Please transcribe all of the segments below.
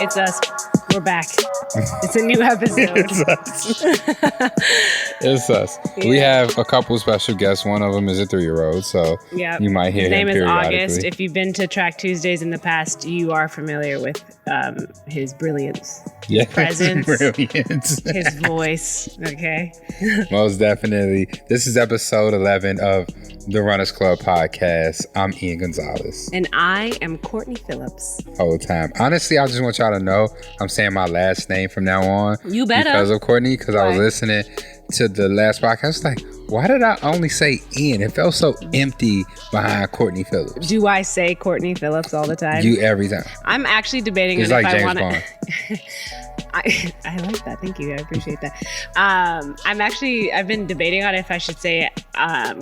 It's us. We're back. It's a new episode. It's us. Yeah. We have a couple special guests. One of them is a 3-year-old, so you might hear him periodically. His name is August. If you've been to Track Tuesdays in the past, you are familiar with his brilliance. Yeah, his presence. Brilliance. His voice. Okay. Most definitely. This is episode 11 of the Runners Club podcast. I'm Ian Gonzalez. And I am Courtney Phillips. Whole time. Honestly, I just want y'all to know I'm saying my last name from now on. You better. Because of Courtney, because I was listening to the last podcast. I was like, why did I only say Ian? It felt so empty behind Courtney Phillips. Do I say Courtey Phillips all the time? You every time. I'm actually debating it's on like if James I want to. I like that. Thank you. I appreciate that. I've been debating on if I should say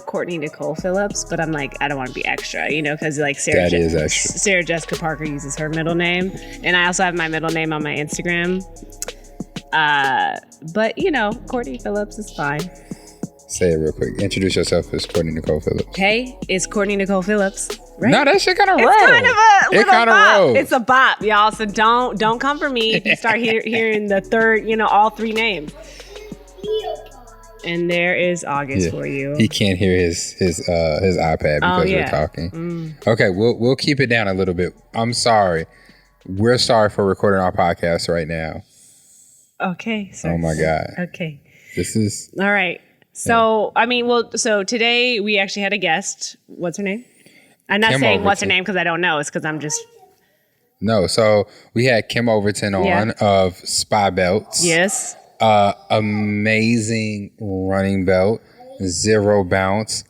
Courtney Nicole Phillips, but I'm like, I don't want to be extra, because like Sarah Jessica Parker uses her middle name, and I also have my middle name on my Instagram. But Courtney Phillips is fine. Say it real quick. Introduce yourself as Courtney Nicole Phillips. Hey, it's Courtney Nicole Phillips. Right? No, that shit kind of roll. It's kind of a little bop. Rolls. It's a bop, y'all. So don't come for me if you start hearing the third, all three names. And there is August for you. He can't hear his iPad because we're talking. Okay, we'll keep it down a little bit. I'm sorry. We're sorry for recording our podcast right now. Okay. Sorry. Oh my God. Okay. This is all right. So so today we actually had a guest. What's her name? I'm not saying what's her name because I don't know. It's because I'm just... No, so we had Kim Overton on of SPIbelts. Yes. Amazing running belt, 0 bounce,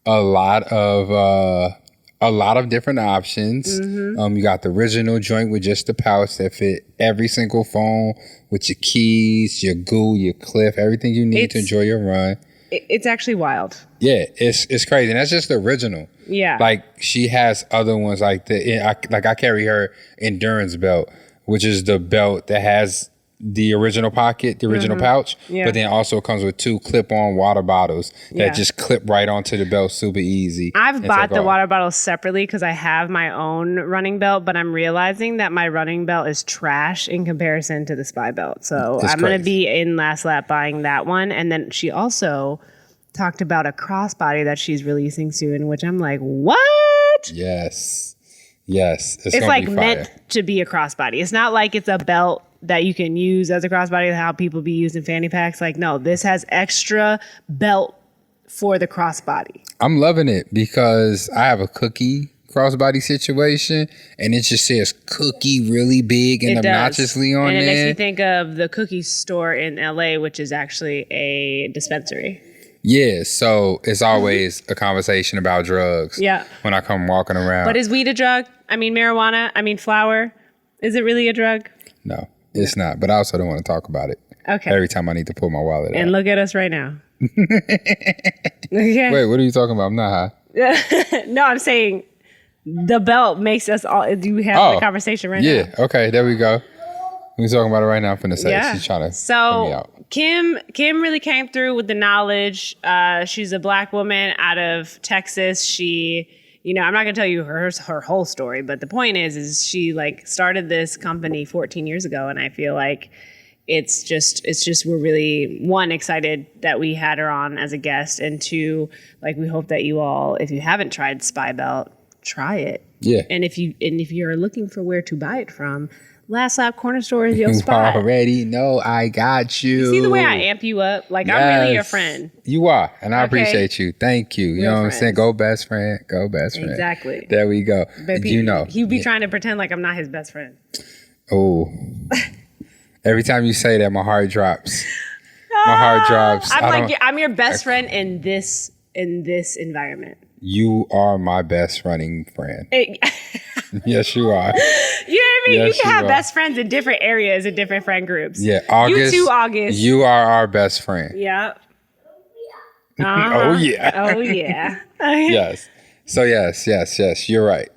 a lot of different options. You got the original joint with just the pouch that fit every single phone with your keys, your goo, your cliff, everything you need to enjoy your run. It's actually wild. Yeah, it's crazy. And that's just the original. Yeah. Like she has other ones like I carry her endurance belt, which is the belt that has the original pocket, the original pouch, but then also comes with 2 clip-on water bottles that just clip right onto the belt super easy. I've bought the water bottles separately because I have my own running belt, but I'm realizing that my running belt is trash in comparison to the SPIbelt. So I'm going to be in Last Lap buying that one. And then she also talked about a crossbody that she's releasing soon, which I'm like, what? Yes. It's like meant to be a crossbody. It's not like it's a belt that you can use as a crossbody, how people be using fanny packs. Like, no, this has extra belt for the crossbody. I'm loving it because I have a cookie crossbody situation and it just says cookie really big and obnoxiously on there. And it makes me think of the cookie store in LA, which is actually a dispensary. Yeah, so it's always a conversation about drugs when I come walking around. But is weed a drug? I mean, marijuana? I mean, flower? Is it really a drug? No, it's not. But I also don't want to talk about it. Okay. Every time I need to pull my wallet out. And look at us right now. Okay. Wait, what are you talking about? I'm not high. No, I'm saying the belt makes us all... You have the conversation right now. Yeah, okay, there we go. We're talking about it right now. I'm finna say she's trying to put me out. Kim really came through with the knowledge. She's a Black woman out of Texas. She, I'm not gonna tell you her whole story, but the point is she like started this company 14 years ago, and I feel like it's just we're really, one, excited that we had her on as a guest, and 2, like we hope that you all, if you haven't tried SPIbelt, try it. Yeah. And if you're looking for where to buy it from, Last Lap Corner Store is your spot. Already know I got you. You see the way I amp you up? Like, I'm really your friend. You are, and I appreciate you. Thank you. You know what I'm saying? Go best friend. Go best friend. Exactly. There we go. But he'd be trying to pretend like I'm not his best friend. Oh. Every time you say that, my heart drops. My heart drops. I'm your best friend in this environment. You are my best running friend. Yes, you are. You know what I mean? Yes, you can have best friends in different areas, in different friend groups. Yeah, August. You too, August. You are our best friend. Yeah. Oh, yeah. Oh, yeah. Yes. So, yes. You're right.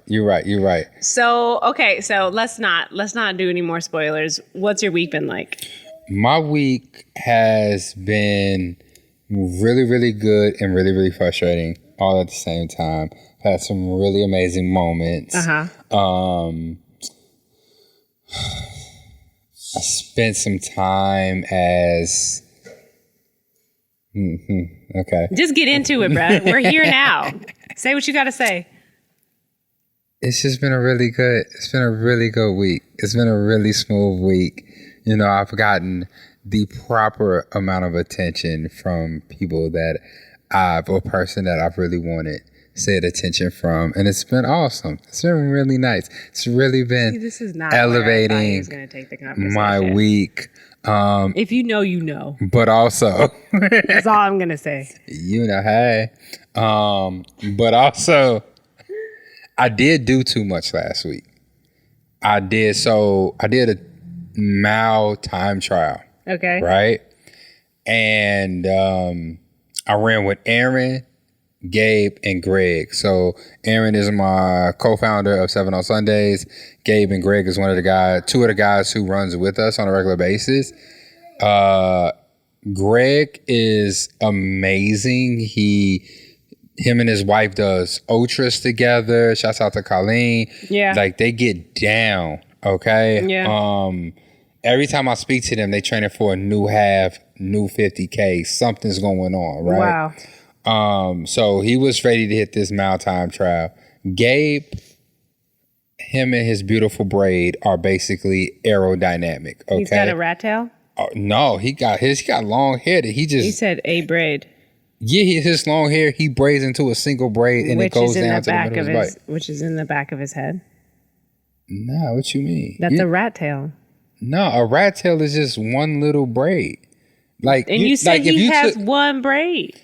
So, okay. So, let's not do any more spoilers. What's your week been like? My week has been really, really good and really, really frustrating all at the same time. Had some really amazing moments. I spent some time as... Okay. Just get into it, bruh. We're here now. Say what you got to say. It's just been a really good week. It's been a really smooth week. You know, I've gotten the proper amount of attention from people that or person that I've really wanted said attention from. And it's been awesome. It's been really nice. It's really been this is not elevating gonna take the conversation. my week. If you know, you know. But also... That's all I'm going to say. You know, hey. But also, I did do too much last week. I did a mile time trial. Okay. Right? And I ran with Aaron, Gabe, and Greg. So Aaron is my co-founder of 7 on Sundays. Gabe and Greg is two of the guys who runs with us on a regular basis. Greg is amazing. Him and his wife does ultras together. Shouts out to Colleen. Yeah. Like they get down. Okay. Yeah. Every time I speak to them, they training for a new half, new 50K. Something's going on, right? Wow. So he was ready to hit this mile time trial. Gabe, him and his beautiful braid are basically aerodynamic. Okay. He's got a rat tail? Oh, no, he got long hair that He said a braid. Yeah, his long hair, he braids into a single braid and it goes down to the middle of his bite. Which is in the back of his head. Nah, what you mean? That's a rat tail. No, a rat tail is just one little braid. Like, and you said he has one braid.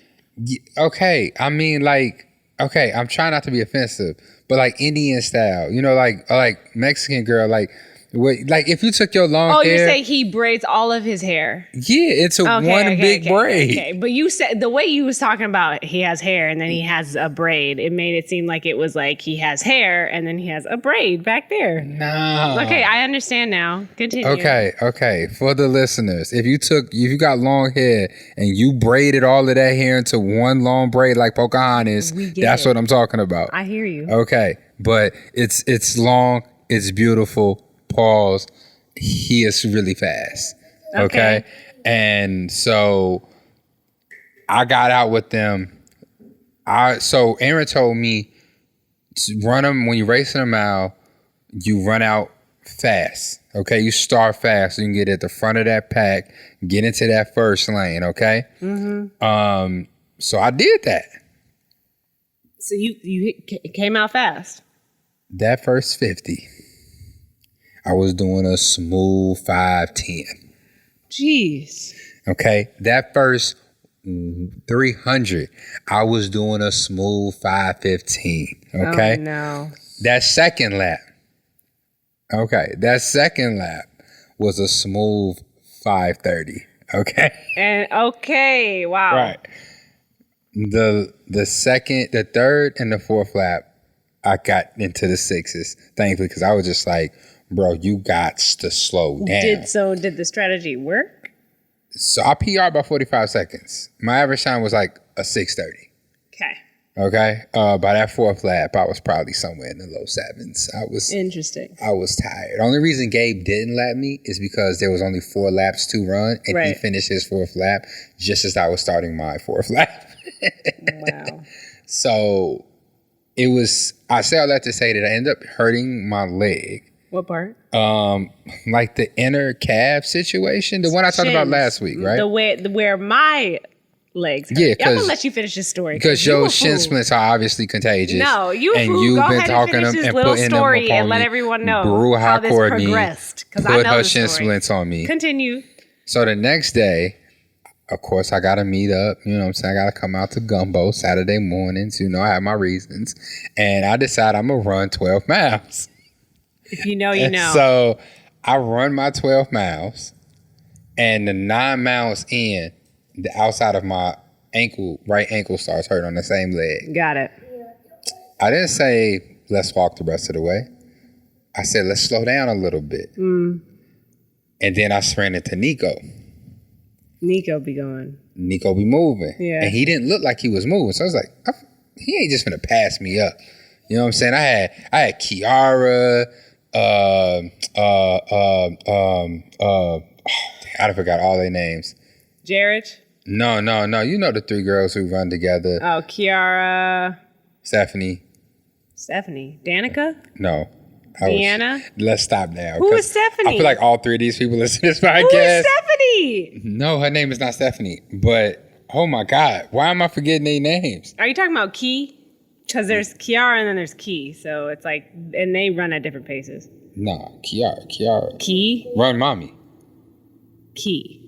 Okay, I mean, like, okay, I'm trying not to be offensive, but like Indian style, you know, like Mexican girl, like if you took your long hair. Oh, you're saying he braids all of his hair? Yeah, it's one big braid. Okay, but you said the way you was talking about he has hair and then he has a braid, it made it seem like it was like he has hair and then he has a braid back there. No. Okay, I understand now. Continue. Okay. For the listeners, if you got long hair and you braided all of that hair into one long braid like Pocahontas, that's what I'm talking about. I hear you. Okay, but it's long, it's beautiful. Pause. He is really fast. Okay. And so I got out with them. So Aaron told me to run them when you're racing a mile, you run out fast. Okay. You start fast so you can get at the front of that pack, get into that first lane. Okay. Mm-hmm. So I did that. So you came out fast. That first 50. I was doing a smooth 5:10. Jeez. Okay. That first 300, I was doing a smooth 5:15. Okay. Oh, no. That second lap was a smooth 5:30. Okay. And wow. Right. The second, the third, and the fourth lap, I got into the sixes, thankfully, because I was just like, bro, you got to slow down. Did the strategy work? So I PR'd by 45 seconds. My average time was like a 6:30. Okay. By that fourth lap, I was probably somewhere in the low sevens. Interesting. I was tired. The only reason Gabe didn't lap me is because there was only 4 laps to run, and he finished his fourth lap just as I was starting my fourth lap. Wow. So it was. I say all that to say that I ended up hurting my leg. What part? Like the inner calf situation, the one I talked about last week, right? Where my legs hurt. Yeah, I'm gonna let you finish this story because your shin splints are obviously contagious. No, you've been talking and finish this little story and let everyone know how this progressed. Because I know her shin splints on me. Continue. So the next day, of course, I got to meet up. You know what I'm saying? I got to come out to Gumbo Saturday mornings. You know, I have my reasons. And I decided I'm going to run 12 miles. If you know, you know. So I run my 12 miles. And the 9 miles in, the outside of my right ankle starts hurting on the same leg. Got it. I didn't say, let's walk the rest of the way. I said, let's slow down a little bit. And then I ran into Nico. Nico be going. Nico be moving. Yeah. And he didn't look like he was moving. So I was like, he ain't just gonna pass me up. You know what I'm saying? I had Kiara, I forgot all their names. Jared? No. You know the three girls who run together. Oh, Kiara. Stephanie. Danica? No. Deanna? Let's stop now. Who is Stephanie? I feel like all three of these people listen to this podcast. Who is Stephanie? No, her name is not Stephanie. But, oh my God, why am I forgetting their names? Are you talking about Key? Because there's Kiara and then there's Key. So it's like, and they run at different paces. No, Kiara. Key? Run Mommy. Key.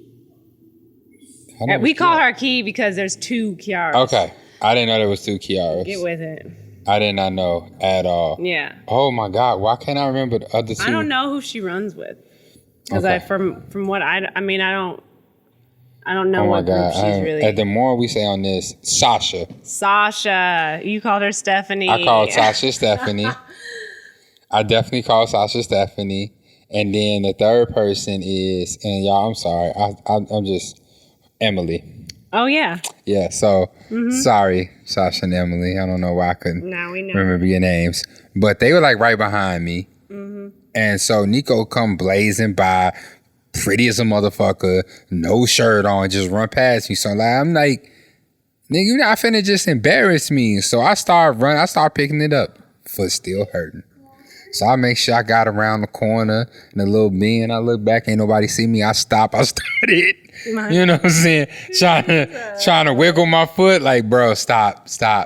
We We call her Key because there's two Kiaras. Okay. I didn't know there was two Kiaras. Get with it. I did not know at all. Yeah. Oh my God, why can't I remember the other two? I don't know who she runs with. Because Okay. from what I don't know Oh my what group God. she's really. The more we say on this, Sasha. You called her Stephanie. I called Sasha Stephanie. I definitely called Sasha Stephanie. And then the third person is, and y'all, I'm sorry, I'm just Emily. Oh yeah. Yeah, so sorry, Sasha and Emily. I don't know why I couldn't Now we know. remember your names. But they were like right behind me. And so Nico come blazing by, pretty as a motherfucker, no shirt on, just run past me. So I'm like, nigga, you're not finna just embarrass me. So I start picking it up. Foot still hurting. So I make sure I got around the corner and a little bend. I look back, ain't nobody see me. I stop. I started, you know what I'm saying? Trying to wiggle my foot. Like, bro, stop. So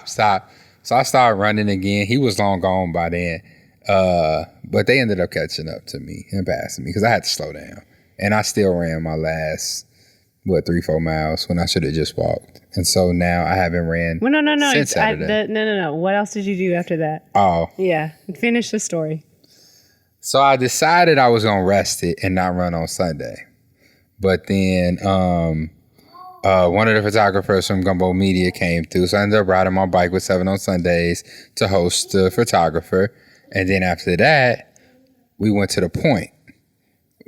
I started running again. He was long gone by then. But they ended up catching up to me and passing me because I had to slow down. And I still ran my last, 3-4 miles when I should have just walked. And so now I haven't ran since Saturday. No. What else did you do after that? Oh. Yeah. Finish the story. So I decided I was going to rest it and not run on Sunday. But then one of the photographers from Gumbo Media came through. So I ended up riding my bike with 7 on Sundays to host the photographer. And then after that, we went to the point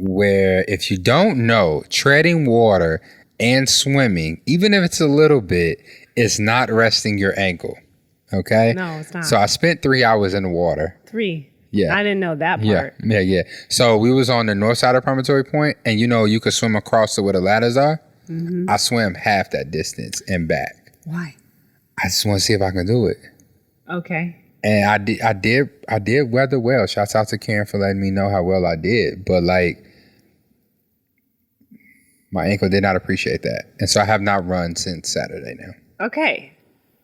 where if you don't know, treading water and swimming, even if it's a little bit, is not resting your ankle. Okay? No, it's not. So I spent 3 hours in the water. 3. Yeah. I didn't know that part. Yeah. So we was on the north side of Promontory Point, and you could swim across to where the ladders are. I swam half that distance and back. Why? I just want to see if I can do it. Okay. And I did weather well. Shouts out to Karen for letting me know how well I did. But like, my ankle did not appreciate that. And so I have not run since Saturday now. Okay.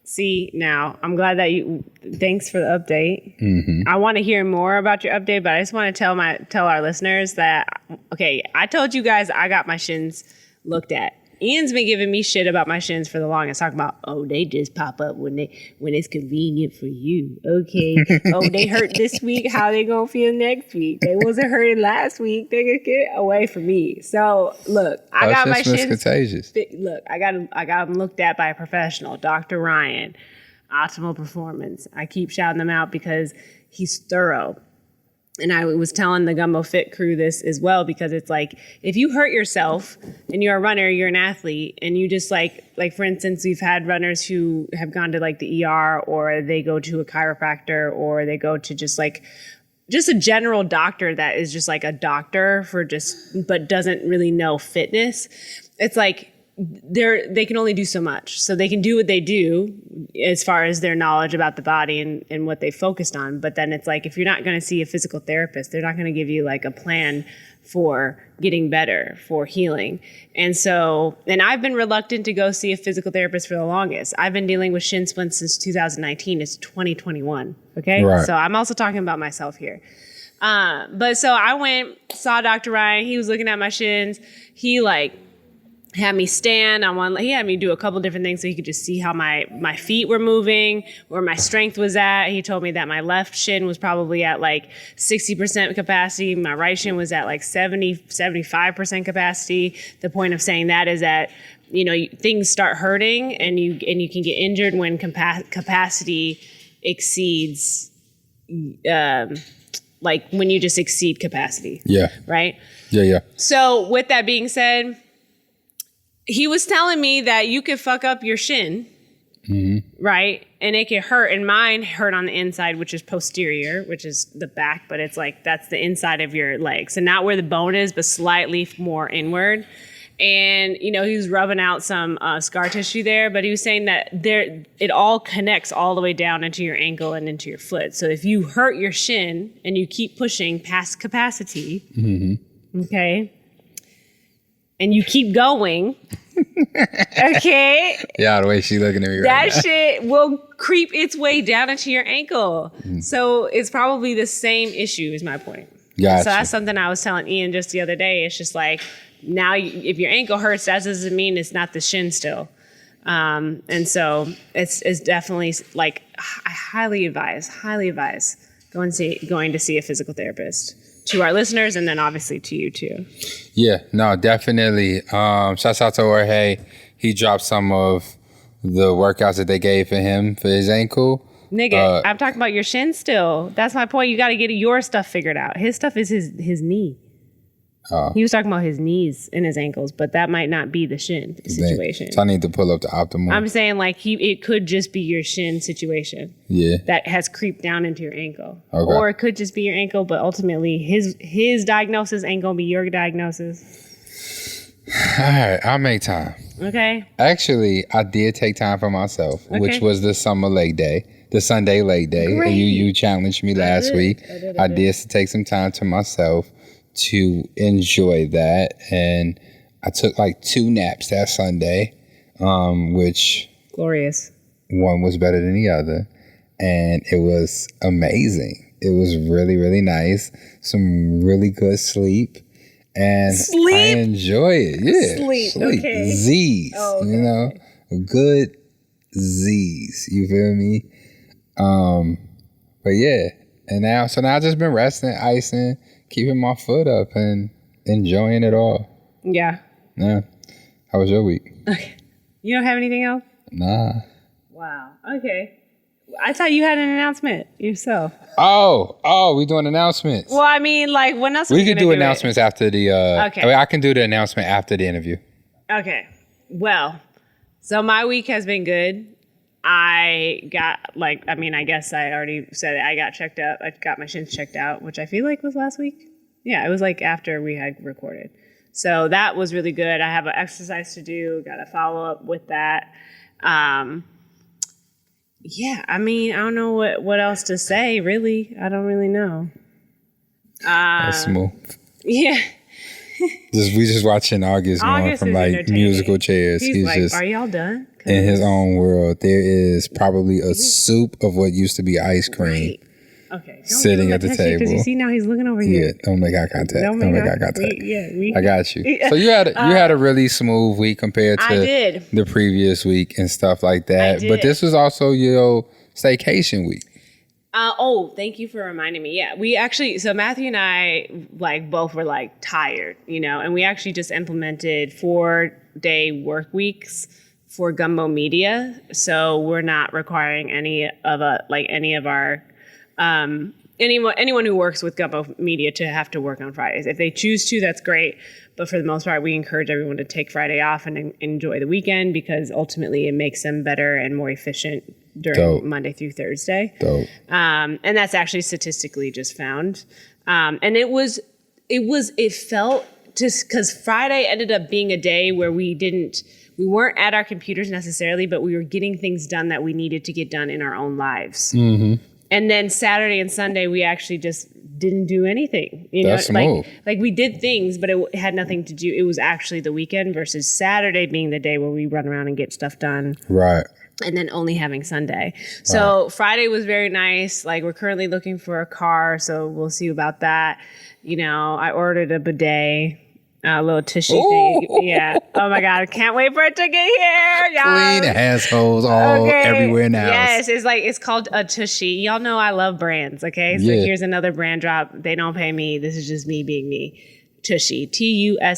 See, now, I'm glad that thanks for the update. I want to hear more about your update, but I just want to tell our listeners that, okay, I told you guys I got my shins looked at. Ian's been giving me shit about my shins for the longest, talking about, oh, they just pop up when it's convenient for you. Okay. Oh, they hurt this week. How they gonna feel next week? They wasn't hurting last week. They gonna get away from me. So look, I got my shins contagious. Look, I got them looked at by a professional, Dr. Ryan, Optimal Performance. I keep shouting them out because he's thorough. And I was telling the Gumbo Fit crew this as well, because it's like, if you hurt yourself and you're a runner, you're an athlete, and you just like for instance, we've had runners who have gone to like the ER, or they go to a chiropractor, or they go to just a general doctor that is just like a doctor but doesn't really know fitness. It's like, they can only do so much. So they can do what they do as far as their knowledge about the body and what they focused on. But then it's like, if you're not going to see a physical therapist, they're not going to give you like a plan for getting better, for healing. And I've been reluctant to go see a physical therapist for the longest. I've been dealing with shin splints since 2019. It's 2021. Okay. Right. So I'm also talking about myself here. But so I went, saw Dr. Ryan. He was looking at my shins. He had me stand on one. He had me do a couple different things so he could just see how my feet were moving, where my strength was at. He told me that my left shin was probably at like 60% capacity. My right shin was at like 75% capacity. The point of saying that is that, things start hurting and you can get injured when capacity exceeds, like when you just exceed capacity. Yeah. Right? Yeah. So with that being said, he was telling me that you could fuck up your shin right? And it can hurt. And mine hurt on the inside, which is posterior, which is the back, but it's like that's the inside of your leg. So not where the bone is, but slightly more inward. And, he was rubbing out some scar tissue there, but he was saying that it all connects all the way down into your ankle and into your foot. So if you hurt your shin and you keep pushing past capacity, okay, and you keep going, okay. Yeah, the way she's looking at me right now. That shit will creep its way down into your ankle. So it's probably the same issue is my point. Gotcha. So that's something I was telling Ian just the other day. It's just like, now if your ankle hurts, that doesn't mean it's not the shin still. And so it's definitely like, I highly advise going to see a physical therapist, to our listeners, and then obviously to you too. Yeah, no, definitely. Shouts out to Jorge. He dropped some of the workouts that they gave for him for his ankle. Nigga, I'm talking about your shin still. That's my point. You got to get your stuff figured out. His stuff is his knee. He was talking about his knees and his ankles, but that might not be the shin situation. So I need to pull up the optimal. I'm saying like it could just be your shin situation. Yeah. That has creeped down into your ankle. Okay. Or it could just be your ankle, but ultimately his diagnosis ain't gonna be your diagnosis. All right, I'll make time. Okay. Actually, I did take time for myself, which was the Sunday leg day. Great. And you challenged me last week. I did take some time to myself to enjoy that, and I took like 2 naps that Sunday, which glorious. One was better than the other, and it was amazing. It was really, really nice. Some really good sleep, and I enjoy it. Yeah, sleep. Okay. Z's, okay. Good Z's. You feel me? But yeah, and now I've just been resting, icing, keeping my foot up and enjoying it all. Yeah. Yeah. How was your week? Okay. You don't have anything else? Nah. Wow. Okay. I thought you had an announcement yourself. Oh, we doing announcements. Well, I mean, like, when else we could do announcements after the okay. I mean, I can do the announcement after the interview. Okay. Well, so my week has been good. I guess I already said it. I got checked up. I got my shins checked out, which I feel like was last week. Yeah, it was like after we had recorded. So that was really good. I have an exercise to do. Got to follow up with that. Yeah, I mean, I don't know what else to say, really. I don't really know. That's smooth. Yeah. We just watching August going from like musical chairs. He's like, just, are y'all done? In his own world. There is probably a soup of what used to be ice cream. Right. Okay. Sitting at the table. Because you see now he's looking over here. Yeah, don't make eye contact. Don't make eye contact. I got you. Yeah. So you had a really smooth week compared to the previous week and stuff like that. But this was also your staycation week. Thank you for reminding me. Yeah, we actually, so Matthew and I both were tired, and we actually just implemented 4-day work weeks for Gumbo Media. So we're not requiring anyone who works with Gumbo Media to have to work on Fridays. If they choose to, that's great. But for the most part, we encourage everyone to take Friday off and enjoy the weekend, because ultimately it makes them better and more efficient during Monday through Thursday. Dope. And that's actually statistically just found. And it felt just because Friday ended up being a day where we weren't at our computers necessarily, but we were getting things done that we needed to get done in our own lives. Mm-hmm. And then Saturday and Sunday, we actually just didn't do anything. That's smooth. Like we did things, but it had nothing to do. It was actually the weekend versus Saturday being the day where we run around and get stuff done. Right. And then only having Sunday. So Friday was very nice. We're currently looking for a car, so we'll see about that. I ordered a bidet. A little tushy thing. Yeah. Oh my God. I can't wait for it to get here. Y'all. Clean assholes everywhere in the house. Yes. It's called a tushy. Y'all know I love brands. Okay. So here's another brand drop. They don't pay me. This is just me being me. Tushy. Tushy. I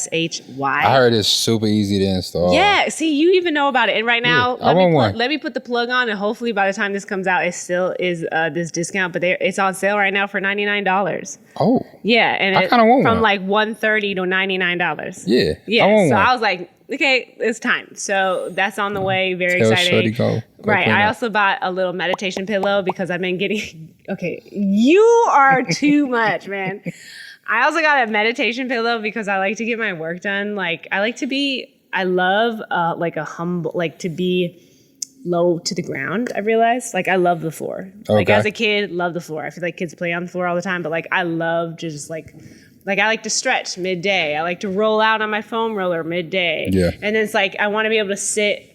heard it's super easy to install. Yeah. See, you even know about it. And right now, let me put the plug on, and hopefully by the time this comes out, it still is this discount. But it's on sale right now for $99. Oh. Yeah. And I kind of want from one. $130 to $99. Yeah. Yeah. I was like, okay, it's time. So that's on the way. Very Tell exciting. Shorty go Right. clean I up. also bought a little meditation pillow because I've been getting, okay, you are too much, man. I also got a meditation pillow because I like to get my work done. Like I love like a humble, like to be low to the ground. I realized, like, I love the floor. Like as a kid, love the floor. I feel like kids play on the floor all the time, but like I love just like I like to stretch midday. I like to roll out on my foam roller midday. Yeah. And it's like I want to be able to sit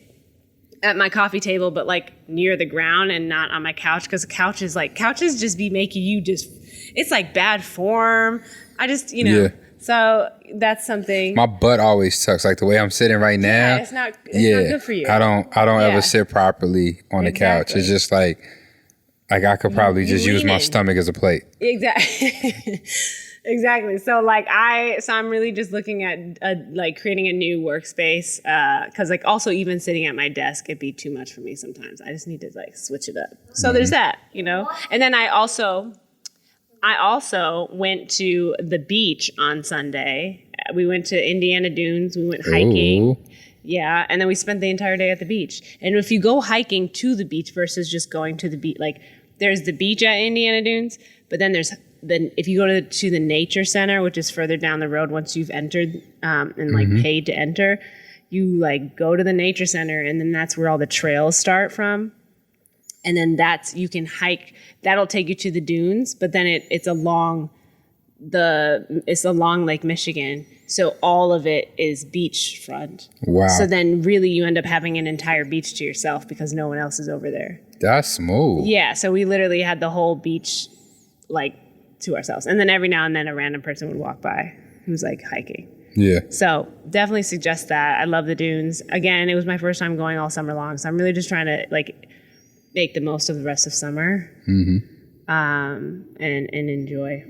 at my coffee table, but like near the ground and not on my couch, because couches just be making you just, it's like bad form. I just, Yeah. So that's something. My butt always tucks, like the way I'm sitting right now. Yeah, it's not good for you. I don't ever sit properly on the couch. It's just like I could probably just use my stomach as a plate. Exactly. Exactly. So I'm really just looking at like creating a new workspace, because like also even sitting at my desk, it'd be too much for me sometimes. I just need to like switch it up. So there's that, and then I also went to the beach on Sunday. We went to Indiana Dunes. We went hiking. Ooh. Yeah. And then we spent the entire day at the beach. And if you go hiking to the beach versus just going to the beach, like there's the beach at Indiana Dunes, but then if you go to the nature center, which is further down the road once you've entered and like paid to enter, you like go to the nature center, and then that's where all the trails start from. And then you can hike. That'll take you to the dunes, but then it's along Lake Michigan. So all of it is beachfront. Wow. So then really you end up having an entire beach to yourself because no one else is over there. That's smooth. Yeah. So we literally had the whole beach like to ourselves. And then every now and then a random person would walk by who's like hiking. Yeah. So definitely suggest that. I love the dunes. Again, it was my first time going all summer long. So I'm really just trying to like make the most of the rest of summer. And enjoy.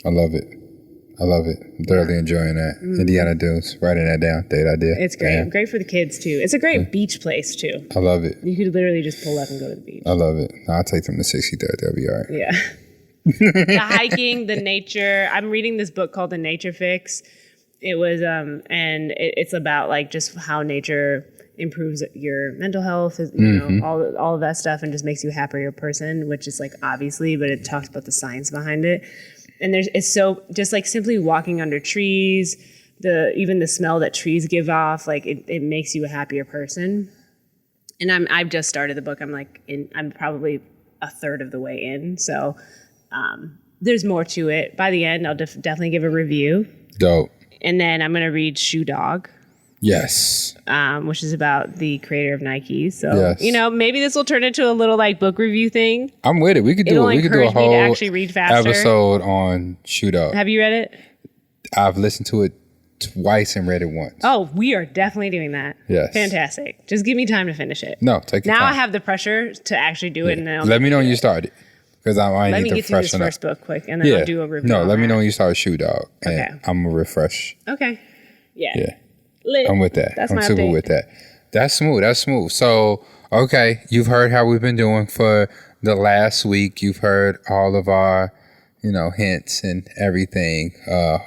I love it. I'm thoroughly enjoying that. Indiana Dunes, writing that down. Date idea. It's great. Damn. Great for the kids too. It's a great beach place too. I love it. You could literally just pull up and go to the beach. I love it. I'll take them to 63rd. They'll be all right. Yeah. The hiking, the nature. I'm reading this book called The Nature Fix. It was, and it's about like just how nature improves your mental health, all of that stuff, and just makes you a happier person, which is like obviously, but it talks about the science behind it. And it's so just like simply walking under trees, even the smell that trees give off, like it makes you a happier person. And I've just started the book. I'm probably a third of the way in. So there's more to it. By the end, I'll definitely give a review. Dope. And then I'm going to read Shoe Dog. Yes. Which is about the creator of Nike. So, yes. Maybe this will turn into a little like book review thing. I'm with it. We could do a whole me to actually read faster. episode on Shoe Dog. Have you read it? I've listened to it twice and read it once. Oh, we are definitely doing that. Yes. Fantastic. Just give me time to finish it. No, take your time. Now I have the pressure to actually do it. And then let me know when you started. Because I let need me to get through this freshen up. first book quick, and then I'll do a review. No, let me know when you start Shoe Dog, and Okay. I'm gonna refresh. Okay. Yeah. Yeah, Lit. I'm with that. That's I'm my super update. with that. That's smooth. So, okay, you've heard how we've been doing for the last week. You've heard all of our, hints and everything.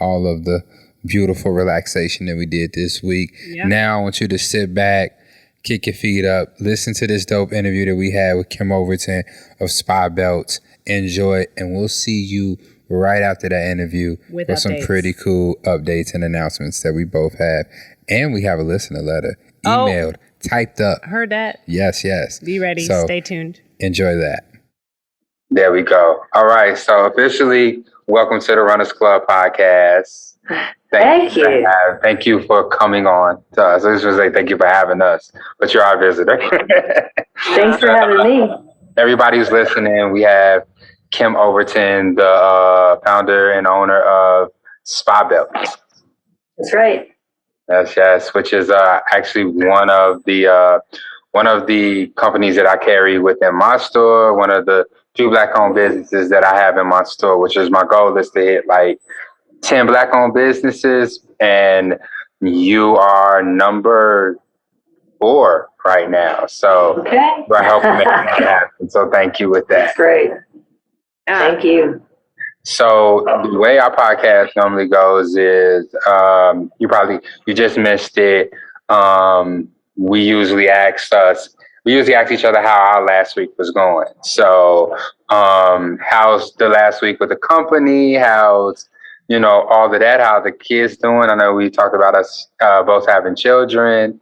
All of the beautiful relaxation that we did this week. Yeah. Now I want you to sit back, kick your feet up, listen to this dope interview that we had with Kim Overton of SPIbelts. Enjoy it, and we'll see you right after that interview with some pretty cool updates and announcements that we both have. And we have a listener letter emailed, typed up. Heard that? Yes. Be ready. So, stay tuned. Enjoy that. There we go. All right. So officially, welcome to the Runners Club podcast. Thank you. Thank you for coming on to us. I just want to say thank you for having us, but you're our visitor. Thanks for having me. Everybody who's listening, we have Kim Overton, the founder and owner of SPIbelts. That's right. Yes, which is actually one of the companies that I carry within my store. One of the few Black-owned businesses that I have in my store, which is my goal is to hit like 10 Black-owned businesses, and you are number 4 right now. So Okay. we're helping make that happen. So thank you with that. That's great. Thank you. So the way our podcast normally goes is you just missed it. we usually ask each other how our last week was going. So, how's the last week with the company? How's, all of that? How the kids doing? I know we talked about us both having children.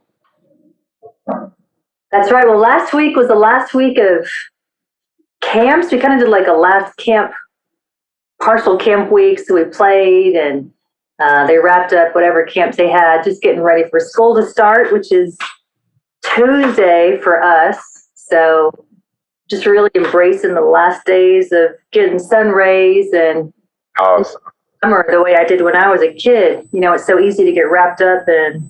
That's right. Well, last week was the last week of camps. We kind of did like a last partial camp week. So we played and they wrapped up whatever camps they had, just getting ready for school to start, which is Tuesday for us. So just really embracing the last days of getting sun rays and Awesome. summer the way I did when I was a kid. It's so easy to get wrapped up in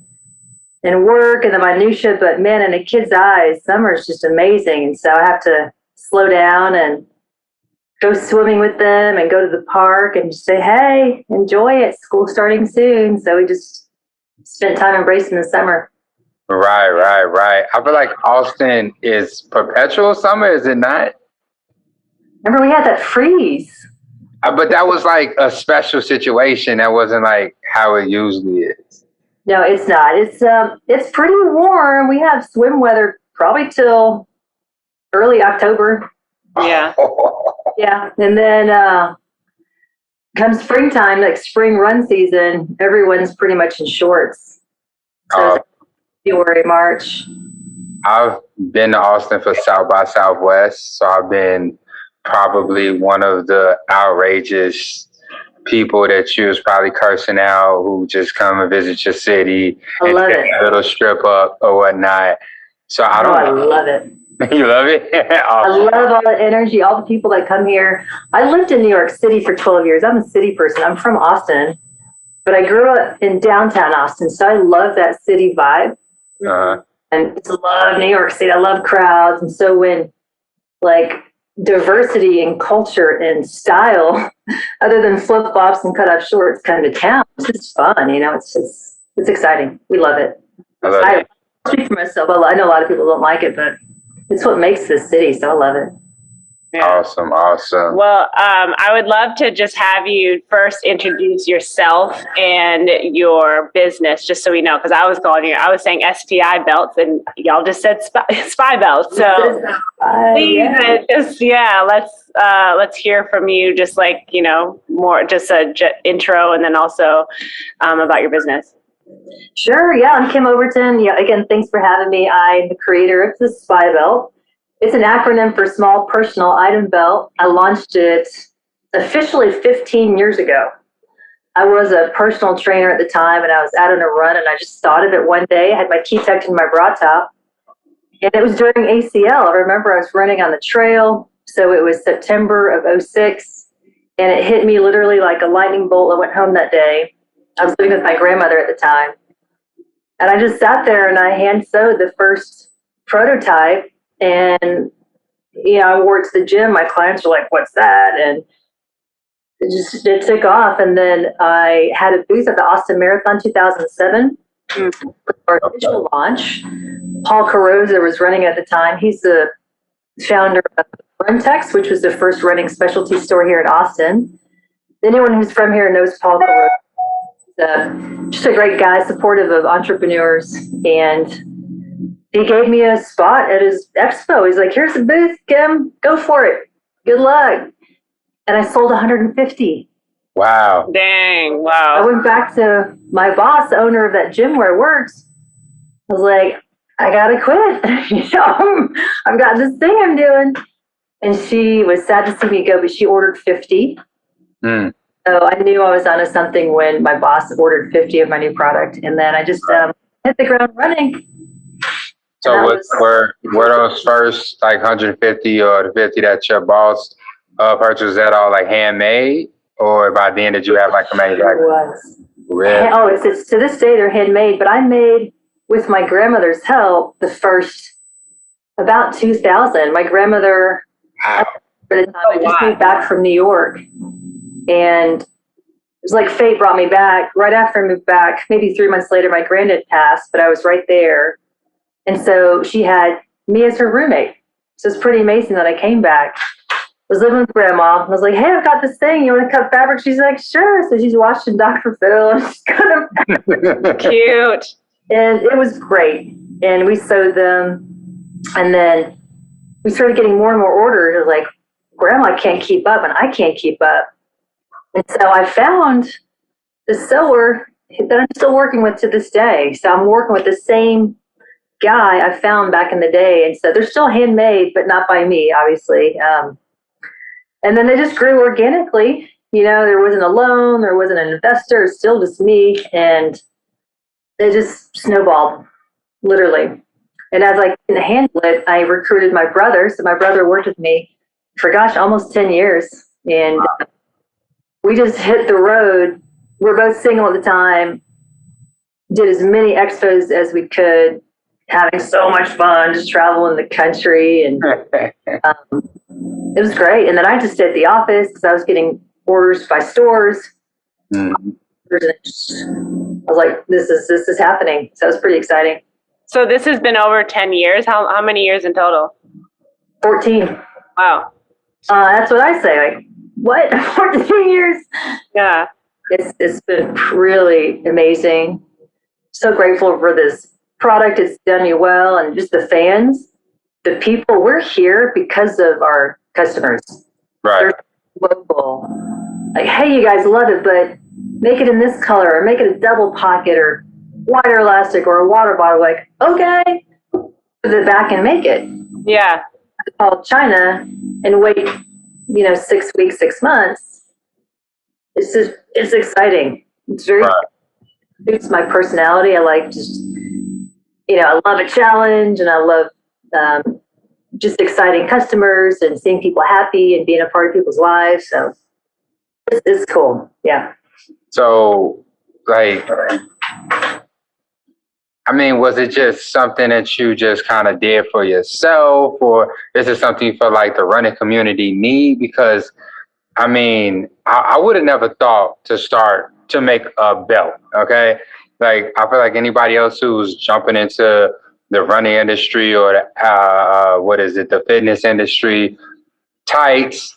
work and the minutia, but man, in a kid's eyes, summer is just amazing. And so I have to slow down and go swimming with them and go to the park and just say, hey, enjoy it. School's starting soon. So we just spent time embracing the summer. Right. I feel like Austin is perpetual summer, is it not? Remember we had that freeze. But that was like a special situation. That wasn't like how it usually is. No, it's not. It's pretty warm. We have swim weather probably till early October. Yeah. Yeah. And then come springtime, like spring run season, everyone's pretty much in shorts. So February, March. I've been to Austin for South by Southwest, so I've been probably one of the outrageous people that you was probably cursing out who just come and visit your city and take a little strip up or whatnot. So I love it. You love it? Awesome. I love all the energy, all the people that come here. I lived in New York City for 12 years. I'm a city person. I'm from Austin, but I grew up in downtown Austin, so I love that city vibe. Uh-huh. And I love New York City. I love crowds. And so when like diversity in culture and style, other than flip-flops and cut-off shorts, kind of a town, it's just fun. It's exciting. We love it. I speak for myself. I know a lot of people don't like it, but it's what makes this city, so I love it. Yeah. Awesome. Well, I would love to just have you first introduce yourself and your business, just so we know, because I was saying SPIbelts, and y'all just said SPIbelts. So please, let's hear from you, just like, more, just a intro, and then also about your business. Sure. Yeah, I'm Kim Overton. Yeah, again, thanks for having me. I'm the creator of the SPIbelt. It's an acronym for Small Personal Item Belt. I launched it officially 15 years ago. I was a personal trainer at the time, and I was out on a run, and I just thought of it one day. I had my key tucked in my bra top, and it was during ACL. I remember I was running on the trail, so it was September of 2006, and it hit me literally like a lightning bolt. I went home that day. I was living with my grandmother at the time, and I just sat there and I hand sewed the first prototype. And, I wore it to the gym. My clients were like, what's that? And it took off. And then I had a booth at the Austin Marathon 2007 for our official launch. Paul Carosa was running at the time. He's the founder of Runtex, which was the first running specialty store here in Austin. Anyone who's from here knows Paul Carosa. Just a great guy, supportive of entrepreneurs. And he gave me a spot at his expo. He's like, here's the booth, Kim, go for it. Good luck. And I sold 150. Wow. Dang, wow. I went back to my boss, the owner of that gym where it works. I was like, I got to quit. I've got this thing I'm doing. And she was sad to see me go, but she ordered 50. So I knew I was onto something when my boss ordered 50 of my new product. And then I just hit the ground running. So were those first like 150 or the 50 that your boss purchased, was that all like handmade, or by then did you have like a manufacturer? It was. Really? Oh, it's to this day they're handmade, but I made, with my grandmother's help, the first about 2000. My grandmother, Wow. at the time, I just moved back from New York, and it was like fate brought me back. Right after I moved back, maybe 3 months later, my granddad passed, but I was right there. And so she had me as her roommate. So it's pretty amazing that I came back. I was living with grandma. I was like, hey, I've got this thing. You want to cut fabric? She's like, sure. So she's watching Dr. Phil. Cute. And it was great. And we sewed them. And then we started getting more and more orders. It was like, Grandma can't keep up and I can't keep up. And so I found the sewer that I'm still working with to this day. So I'm working with the same guy I found back in the day. And so they're still handmade, but not by me, obviously. And then they just grew organically. You know, there wasn't a loan, there wasn't an investor, it's still just me. And they just snowballed, literally. And as I couldn't handle it, I recruited my brother. So my brother worked with me for, gosh, almost 10 years. And we just hit the road. We're both single at the time, did as many expos as we could, having so much fun, just traveling the country. And it was great. And then I just stayed at the office because I was getting orders by stores. I was like, this is happening. So it was pretty exciting. So this has been over 10 years. How many years in total? 14. Wow. That's what I say. Like, what? 14 years? Yeah. It's been really amazing. So grateful for this product. It's done me well. And just the fans, the people, we're here because of our customers. Right. They're local. Like, hey, you guys love it, but make it in this color or make it a double pocket or wider elastic or a water bottle. Like, okay, put it back and make it. Yeah. Call China and wait, 6 weeks, 6 months. It's exciting. It's very, suits my personality. I like just, I love a challenge and I love just exciting customers and seeing people happy and being a part of people's lives. So it's cool. Yeah. So, like, I mean, was it just something that you just kind of did for yourself, or is it something you feel like the running community need? Because, I mean, I would have never thought to make a belt, okay? Like, I feel like anybody else who's jumping into the running industry or the fitness industry, tights,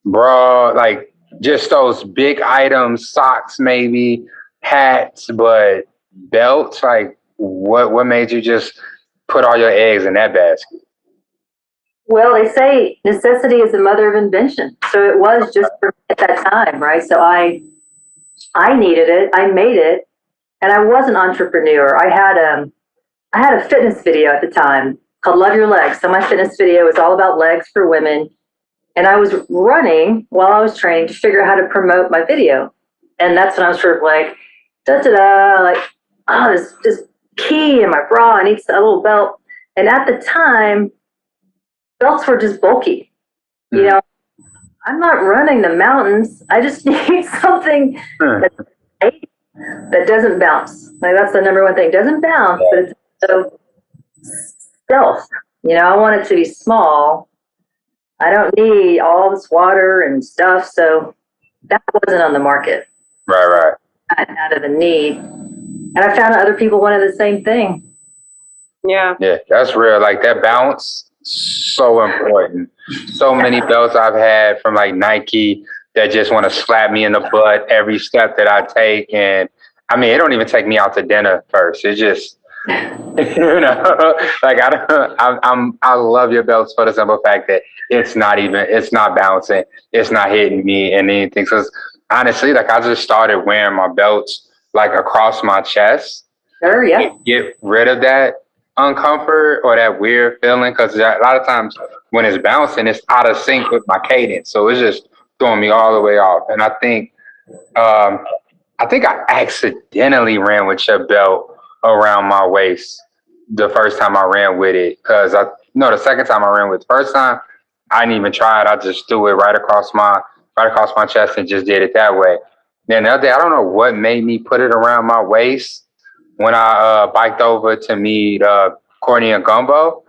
bra, like just those big items, socks maybe, hats, but belts, like what made you just put all your eggs in that basket? Well, they say necessity is the mother of invention. So it was just for me at that time, right? So I needed it, I made it, and I was an entrepreneur. I had a fitness video at the time called Love Your Legs. So my fitness video was all about legs for women. And I was running while I was training to figure out how to promote my video. And that's when I was sort of like, like, oh, this key in my bra, I need a little belt. And at the time, belts were just bulky. I'm not running the mountains. I just need something that doesn't bounce. Like, that's the number one thing. It doesn't bounce, but it's so stealth. I want it to be small. I don't need all this water and stuff. So that wasn't on the market. Right. Out of the need. And I found other people wanted the same thing. Yeah. Yeah, that's real. Like that bounce, so important. So many belts I've had from like Nike that just want to slap me in the butt every step that I take. And I mean, it don't even take me out to dinner first. It's just, like I love your belts for the simple fact that it's not bouncing, it's not hitting me and anything. So honestly, like I just started wearing my belts like across my chest. Sure, yeah. Get rid of that uncomfort or that weird feeling, because a lot of times when it's bouncing, it's out of sync with my cadence, so it's just throwing me all the way off. And I think I accidentally ran with your belt around my waist the first time I ran with it, because the second time I ran with the first time, I didn't even try it. I just threw it right across my chest and just did it that way. Then the other day, I don't know what made me put it around my waist when I biked over to meet Courtney and Gumbo,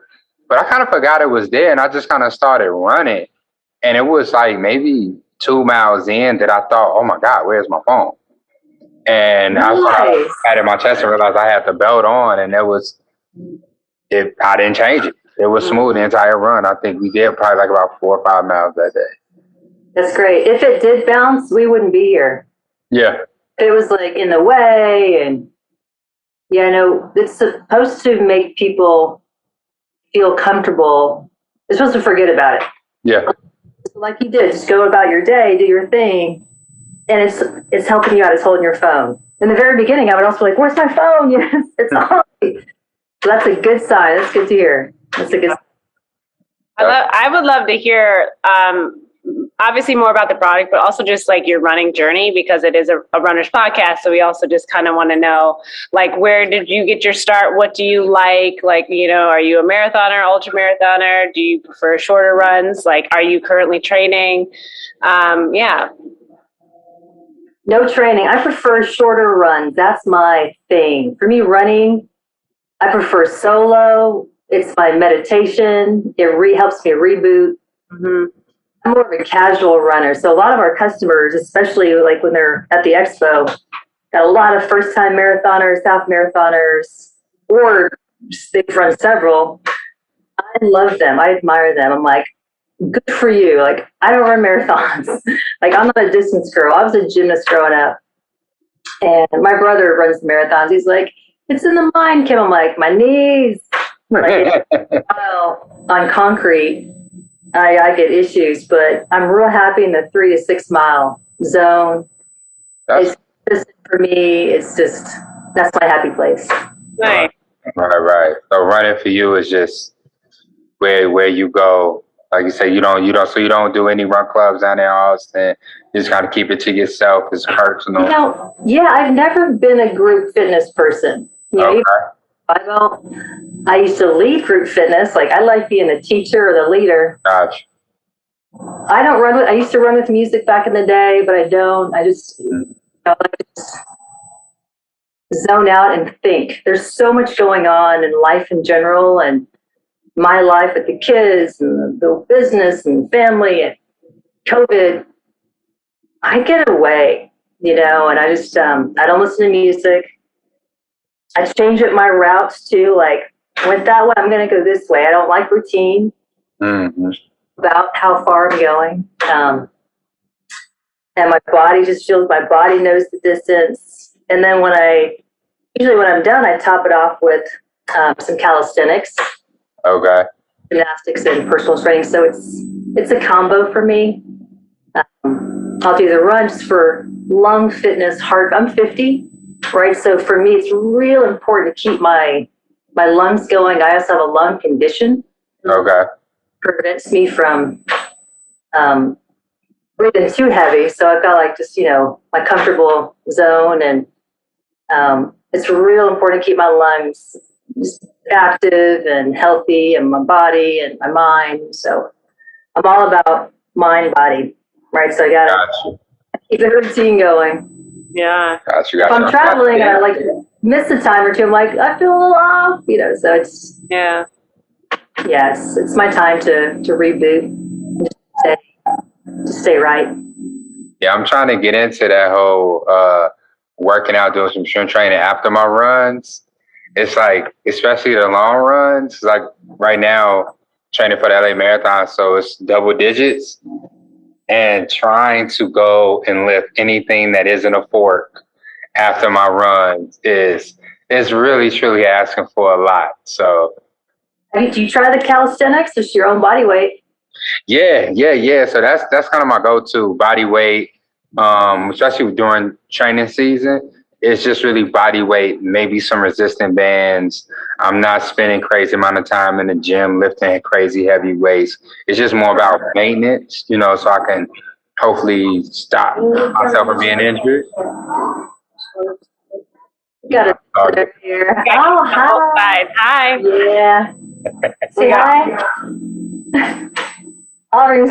but I kind of forgot it was there, and I just kind of started running. And it was like maybe 2 miles in that I thought, oh my God, where's my phone? And nice. I had it in my chest and realized I had the belt on, and I didn't change it. It was smooth the entire run. I think we did probably like about 4 or 5 miles that day. That's great. If it did bounce, we wouldn't be here. Yeah. It was like in the way, and Yeah, no, it's supposed to make people feel comfortable. They're supposed to forget about it. Yeah. Like you did, just go about your day, do your thing, and it's helping you out. It's holding your phone. In the very beginning, I would also be like, "Where's my phone?" Yes, it's on. So that's a good sign. That's good to hear. That's a good. I would love to hear, obviously more about the product, but also just like your running journey, because it is a runner's podcast. So we also just kind of want to know, like, where did you get your start? What do you like? Like, you know, are you a marathoner, ultra marathoner? Do you prefer shorter runs? Like, are you currently training? Yeah. No training. I prefer shorter runs. That's my thing. For me, running, I prefer solo. It's my meditation. It helps me reboot. Mm-hmm. I'm more of a casual runner. So a lot of our customers, especially like when they're at the expo, got a lot of first-time marathoners, half marathoners, or they've run several. I love them. I admire them. I'm like, good for you. Like, I don't run marathons. Like, I'm not a distance girl. I was a gymnast growing up. And my brother runs marathons. He's like, it's in the mind, Kim. I'm like, my knees. Like, on concrete, I get issues, but I'm real happy in the 3 to 6 mile zone. It's just, for me, it's just, that's my happy place. Nice. Right. So running for you is just where you go. Like you say, you don't do any run clubs down there in Austin. You just kind of keep it to yourself. It's personal. You know, yeah, I've never been a group fitness person. You know, I used to lead group fitness. Like, I like being the teacher or the leader. Gotcha. I used to run with music back in the day, but I don't. I just, I just zone out and think. There's so much going on in life in general, and my life with the kids and the business and family and COVID. I get away, you know, and I just, I don't listen to music. I change up my routes too. Like, went that way, I'm going to go this way. I don't like routine about how far I'm going. And my body just feels, my body knows the distance. And then usually when I'm done, I top it off with some calisthenics. Okay. Gymnastics and personal training. So it's a combo for me. I'll do the runs for lung fitness, heart. I'm 50, right? So for me, it's real important to keep my lungs going. I also have a lung condition. Okay. Prevents me from breathing too heavy. So I've got like just, you know, my comfortable zone, and it's real important to keep my lungs just active and healthy, and my body and my mind. So I'm all about mind, body, right? So I gotta keep the routine going. Yeah. Gotcha. If I'm traveling and I like miss a time or two, I'm like, I feel a little off, you know. So it's it's my time to reboot, to stay right. Yeah, I'm trying to get into that whole working out, doing some strength training after my runs. It's like, especially the long runs, like right now, training for the LA Marathon, so it's double digits. And trying to go and lift anything that isn't a fork after my runs is really, truly asking for a lot. So, Do you try the calisthenics? Just your own body weight? Yeah. So that's kind of my go-to body weight, especially during training season. It's just really body weight, maybe some resistant bands. I'm not spending crazy amount of time in the gym lifting crazy heavy weights. It's just more about maintenance, you know, so I can hopefully stop myself from being injured. Got it here. Oh, hi. Hi. Yeah. Say hi. Aubrey's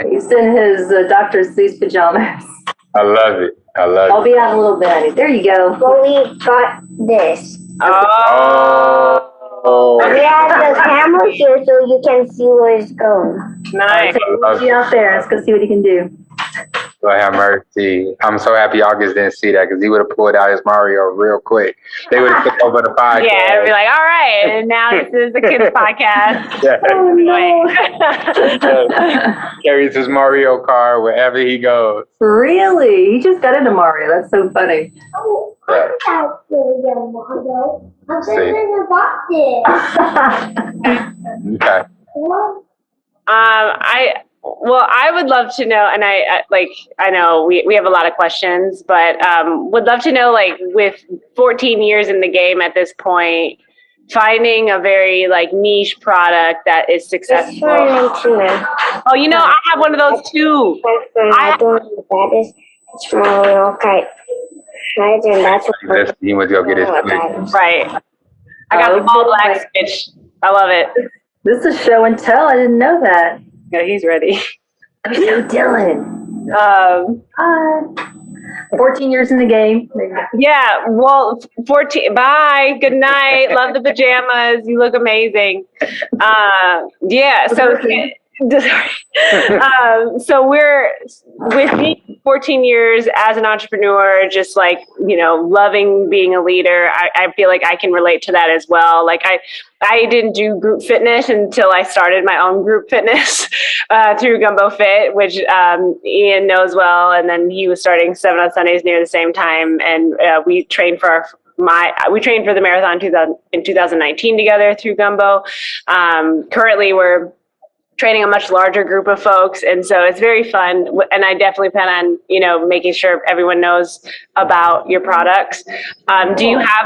he's in his Dr. Seuss pajamas. I love it. I'll be out in a little bit, honey. There you go. Well, we got this. Oh. We have the camera here so you can see where it's going. Nice. Get out there. Let's go see what he can do. Lord have mercy. I'm so happy August didn't see that, because he would have pulled out his Mario real quick. They would have took over the podcast. Yeah, it'd be like, all right, and now this is the kids' podcast. Yeah. Oh, no. Carries his Mario car wherever he goes. Really? He just got into Mario. That's so funny. Yeah. I'm See. sitting in the boxes. Okay. I would love to know, and I know we have a lot of questions, but would love to know, like, with 14 years in the game at this point, finding a very like niche product that is successful. Oh, you know, I have one of those too. I don't know what that is. It's from a little kite. Right, and that's what He went to go get his Right. I got the all black stitch. I love it. This is show and tell. I didn't know that. Yeah, he's ready. So Dylan. Hi. 14 years in the game. Yeah, well, 14. Bye. Good night. Love the pajamas. You look amazing. Yeah. So, so we're with me 14 years as an entrepreneur, just like, you know, loving being a leader. I feel like I can relate to that as well. Like I didn't do group fitness until I started my own group fitness through Gumbo Fit, which Ian knows well. And then he was starting 7 on Sundays near the same time. And we trained for the marathon in 2019 together through Gumbo. Currently, we're training a much larger group of folks, and so it's very fun. And I definitely plan on, you know, making sure everyone knows about your products. Do you have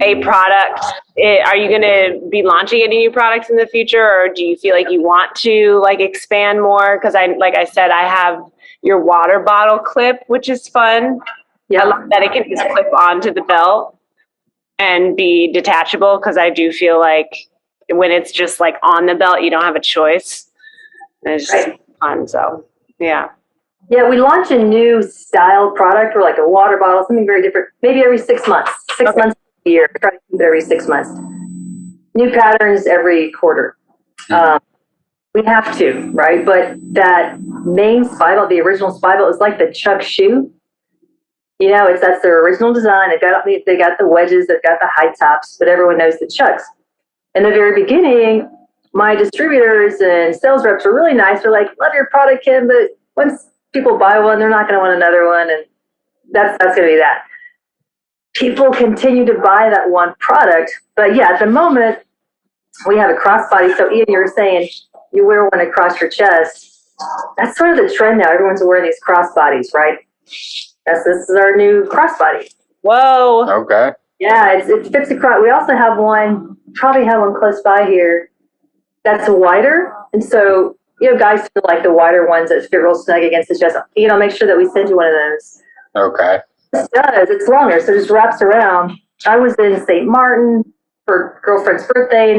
a product? Are you going to be launching any new products in the future, or do you feel like you want to like expand more? Because like I said, I have your water bottle clip, which is fun. Yeah, I love that it can just clip onto the belt and be detachable, because I do feel like when it's just like on the belt, you don't have a choice. And it's just fun. So, yeah. Yeah, we launch a new style product, or like a water bottle, something very different, maybe every 6 months, 6 months a year. Try to keep it every 6 months. New patterns every quarter. We have to, right? But that main SPIbelt, the original SPIbelt, is like the Chuck shoe. You know, that's their original design. They got the wedges, they've got the high tops, but everyone knows the Chucks. In the very beginning, my distributors and sales reps were really nice. They're like, love your product, Kim, but once people buy one, they're not going to want another one, and that's going to be that. People continue to buy that one product, but yeah, at the moment, we have a crossbody. So Ian, you were saying you wear one across your chest. That's sort of the trend now. Everyone's wearing these crossbodies, right? This is our new crossbody. Whoa. Okay. Yeah, it fits across. We also have one. Probably have one close by here that's wider, and so, you know, guys feel like the wider ones that fit real snug against the chest. You know, make sure that we send you one of those. Okay. It does. It's longer, so it just wraps around. I was in St. Martin for girlfriend's birthday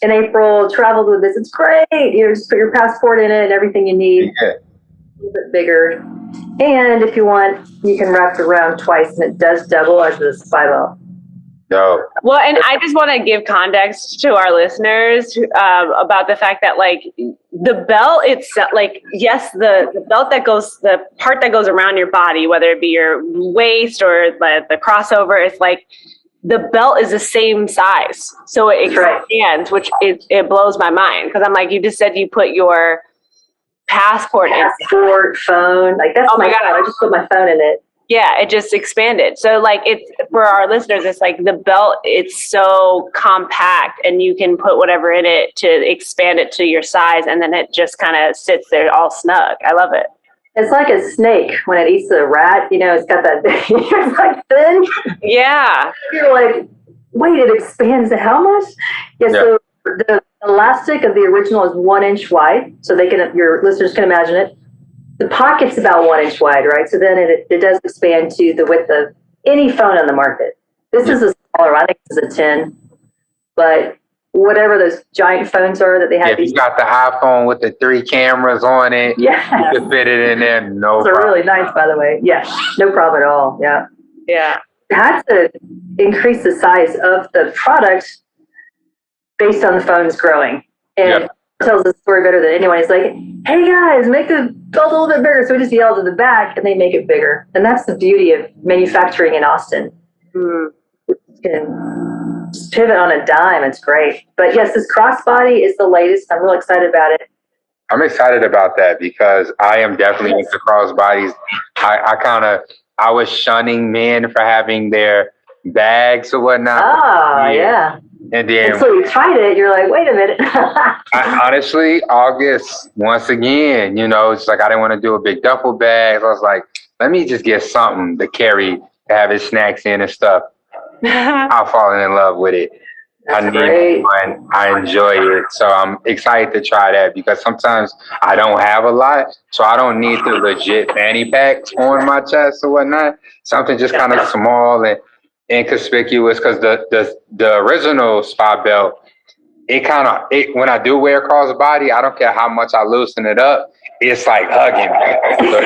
in April. Traveled with this. It's great. You just put your passport in it and everything you need. Yeah. A little bit bigger, and if you want, you can wrap it around twice, and it does double as a SPIbelt. No. Well, and I just want to give context to our listeners about the fact that, like, the belt itself, like, yes, the belt the part that goes around your body, whether it be your waist or the crossover, it's like the belt is the same size. So it expands, which it blows my mind, because I'm like, you just said you put your passport phone, like that's my God. I just put my phone in it. Yeah, it just expanded. So like, it's for our listeners, it's like the belt, it's so compact, and you can put whatever in it to expand it to your size, and then it just kind of sits there all snug. I love it. It's like a snake when it eats a rat, you know, it's got that, it's like thin. Yeah. You're like, wait, it expands to how much? Yeah, so the elastic of the original is 1 inch wide, so your listeners can imagine it. The pocket's about 1 inch wide, right? So then it does expand to the width of any phone on the market. This is a smaller, I think this is a 10, but whatever those giant phones are that they have. Yeah, you got the iPhone with the 3 cameras on it. Yeah. You can fit it in there, no problem. It's really nice, by the way. Yeah, no problem at all. Yeah. Yeah. Had to increase the size of the product based on the phones growing. And it tells the story better than anyone. It's like, hey guys, make the belt a little bit bigger. So we just yell to the back and they make it bigger. And that's the beauty of manufacturing in Austin. You can just pivot on a dime. It's great. But yes, this crossbody is the latest. I'm real excited about it. I'm excited about that because I am definitely into crossbodies. I I was shunning men for having their bags or whatnot. Oh, yeah. And then so you tried it, you're like, wait a minute. honestly, August, once again, it's like I didn't want to do a big duffel bag. So I was like, let me just get something to carry, to have his snacks in and stuff. I'm falling in love with it. That's I need great. one. I enjoy it. So I'm excited to try that because sometimes I don't have a lot. So I don't need the legit fanny pack on my chest or whatnot. Something just kind of small and inconspicuous because the original spy belt, when I do wear crossbody, I don't care how much I loosen it up, it's like hugging me. So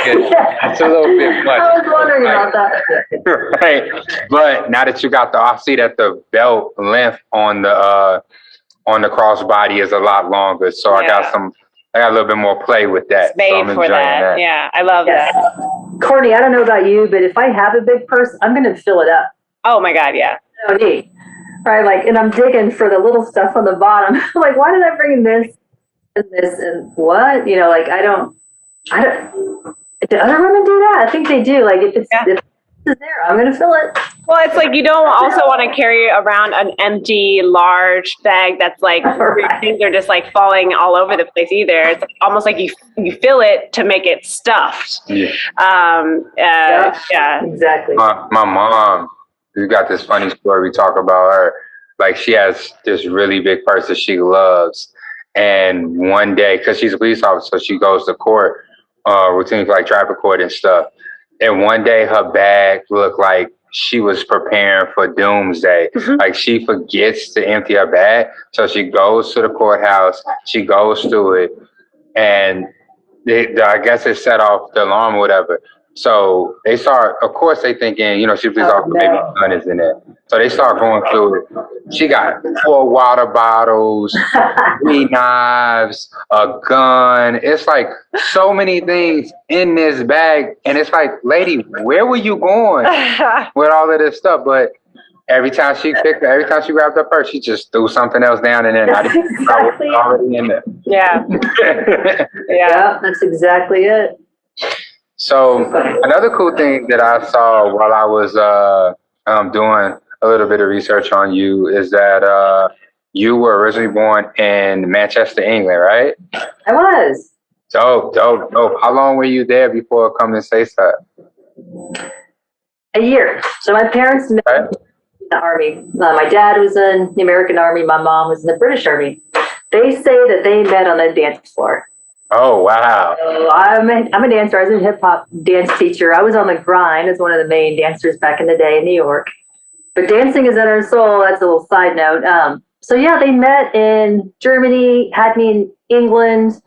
it's a little bit much. I was wondering about that. Right. But now that I see that the belt length on the crossbody is a lot longer. So I got a little bit more play with that. It's made for that. Yeah, I love that. Courtney, I don't know about you, but if I have a big purse, I'm going to fill it up. Oh my God, yeah. No need. Right, like, and I'm digging for the little stuff on the bottom. Like, why did I bring this and this and what? Like, I don't. Do other women do that? I think they do. Like, if it's there, I'm going to fill it. Well, it's like you don't also want to carry around an empty, large bag that's like things are just like falling all over the place either. It's almost like you fill it to make it stuffed. Yeah. Yeah. Exactly. My mom, we got this funny story. We talk about her. Like, she has this really big purse that she loves. And one day, because she's a police officer, so she goes to court, routinely for like traffic court and stuff. And one day her bag looked like she was preparing for doomsday. Mm-hmm. Like, she forgets to empty her bag. So she goes to the courthouse, she goes through it, and I guess it set off the alarm or whatever. So they start, of course, they thinking, she please offer maybe gun is in there. So they start going through it. She got 4 water bottles, 3 knives, a gun. It's like so many things in this bag. And it's like, lady, where were you going with all of this stuff? But every time she grabbed her purse, she just threw something else down in there. That's exactly already in there. Yeah. Yeah, that's exactly it. So another cool thing that I saw while I was doing a little bit of research on you is that you were originally born in Manchester, England, right? I was. Dope. How long were you there before coming to stateside? A year. So my parents met in the Army. My dad was in the American Army. My mom was in the British Army. They say that they met on the dance floor. Oh, wow. So I'm a dancer. I was a hip-hop dance teacher. I was on the grind as one of the main dancers back in the day in New York. But dancing is in our soul. That's a little side note. So, yeah, they met in Germany, had me in England.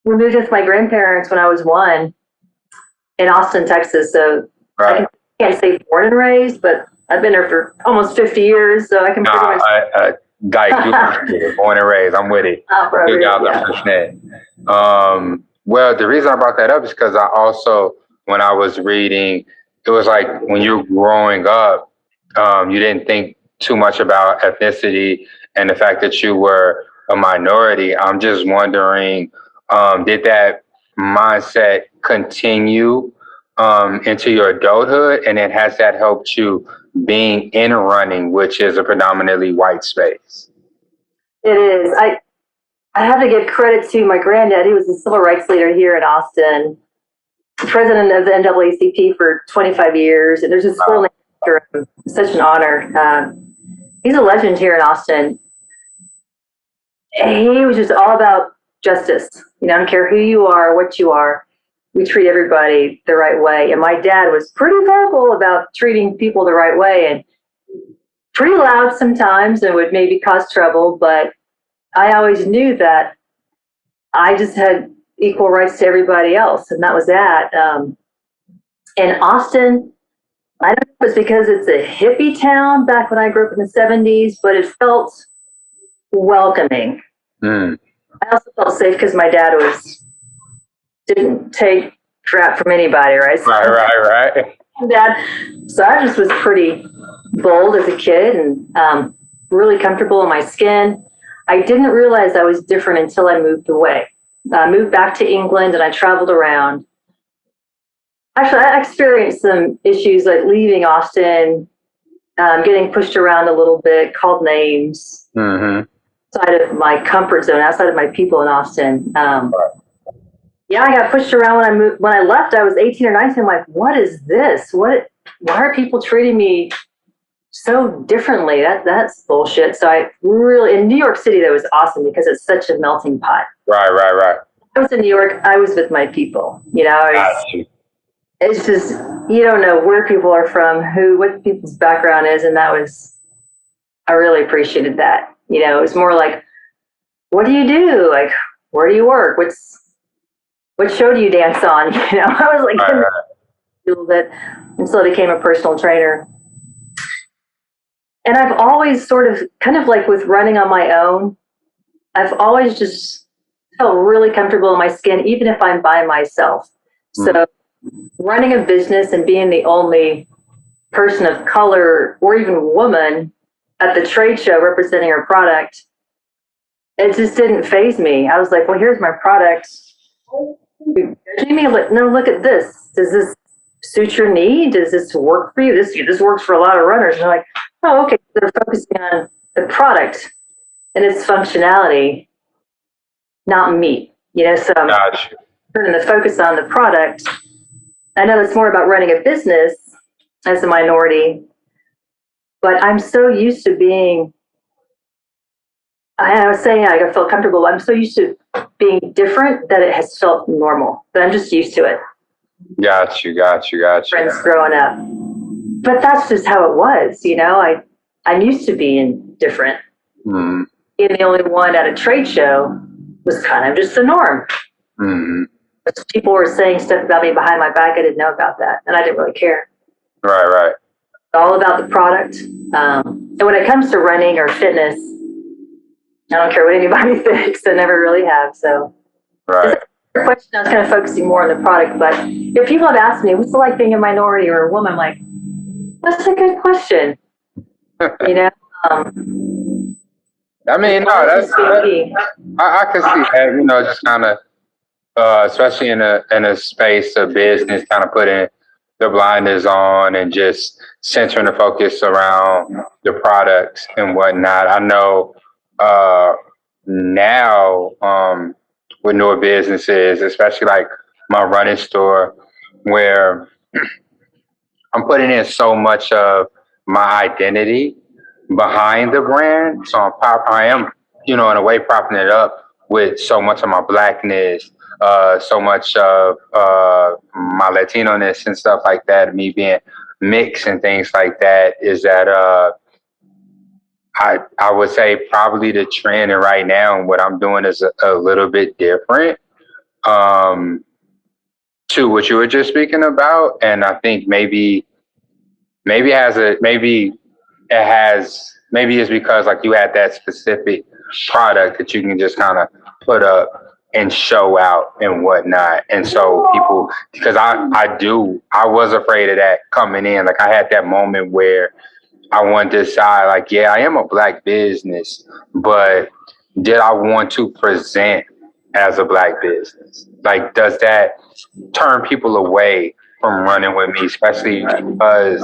We moved with my grandparents when I was 1 in Austin, Texas. So I can't say born and raised, but I've been there for almost 50 years. So I can pretty much... you born and raised. I'm with it. Good job, well, the reason I brought that up is because I also, when I was reading, it was like when you're growing up, you didn't think too much about ethnicity and the fact that you were a minority. I'm just wondering, did that mindset continue into your adulthood? And then has that helped you being in running, which is a predominantly white space? It is. I have to give credit to my granddad. He was the civil rights leader here in Austin, president of the NAACP for 25 years. And there's a school named after him. Such an honor. He's a legend here in Austin. He was just all about justice. I don't care who you are, what you are. We treat everybody the right way. And my dad was pretty vocal about treating people the right way and pretty loud sometimes and would maybe cause trouble. But I always knew that I just had equal rights to everybody else. And that was that. In Austin, I don't know if it's because it's a hippie town back when I grew up in the 70s, but it felt welcoming. I also felt safe because my dad didn't take crap from anybody, right? So Right. So I just was pretty bold as a kid and really comfortable in my skin. I didn't realize I was different until I moved away. I moved back to England and I traveled around. Actually, I experienced some issues like leaving Austin, getting pushed around a little bit, called names, outside of my comfort zone, outside of my people in Austin. Yeah, I got pushed around when I moved. When I left, I was 18 or 19. I'm like, what is this? Why are people treating me so differently? That's bullshit. So I really, in New York City, that was awesome because it's such a melting pot. Right. I was in New York. I was with my people. It's just, you don't know where people are from, what people's background is, and I really appreciated that. It was more like, what do you do? Like, where do you work? What show do you dance on? I was like a little bit until I became a personal trainer. And I've always sort of, kind of like with running on my own, I've always just felt really comfortable in my skin, even if I'm by myself. So running a business and being the only person of color or even woman at the trade show representing our product, it just didn't faze me. I was like, well, here's my product. No, look at this. Does this suit your need? Does this work for you? This works for a lot of runners. And they're like, oh, okay. They're focusing on the product and its functionality, not me. So I'm turning the focus on the product. I know it's more about running a business as a minority, but I'm so used to being, I was saying I felt comfortable. I'm so used to being different that it has felt normal, that I'm just used to it. Got you. Friends growing up. But that's just how it was, I'm used to being different. Being the only one at a trade show was kind of just the norm. People were saying stuff about me behind my back. I didn't know about that, and I didn't really care. Right. It's all about the product. And when it comes to running or fitness, I don't care what anybody thinks. I never really have. So, right. The question, I was kind of focusing more on the product, but if people have asked me, what's it like being a minority or a woman? I'm like, that's a good question. I mean, no, I can see that. Just kind of, especially in a space of business, kind of putting the blinders on and just centering the focus around the products and whatnot. I know now with newer businesses, especially like my running store, where I'm putting in so much of my identity behind the brand. So I am, in a way, propping it up with so much of my Blackness, so much of my Latino-ness and stuff like that, me being mixed and things like that, is that I would say probably the trend, and right now what I'm doing is a little bit different to what you were just speaking about. And I think maybe it's because like you had that specific product that you can just kind of put up and show out and whatnot. And so people, because I was afraid of that coming in. Like I had that moment where I wanted to decide, like, yeah, I am a Black business, but did I want to present as a Black business? Like, does that turn people away from running with me, especially because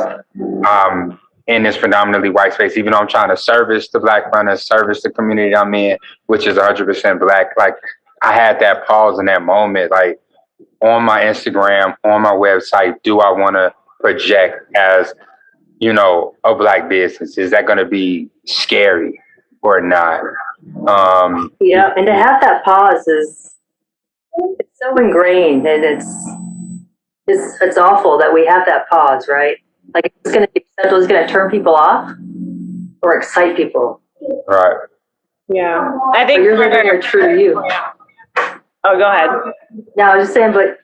I'm in this predominantly white space, even though I'm trying to service the Black runners, service the community I'm in, which is 100% Black. Like, I had that pause in that moment, like on my Instagram, on my website, do I want to project as, a Black business? Is that going to be scary or not? Yeah, and to have that pause it's so ingrained, and it's awful that we have that pause, right? Like it's going to be acceptable, it's going to turn people off or excite people. Right. Yeah, I think you're living your true you. Oh, go ahead. No, I was just saying, but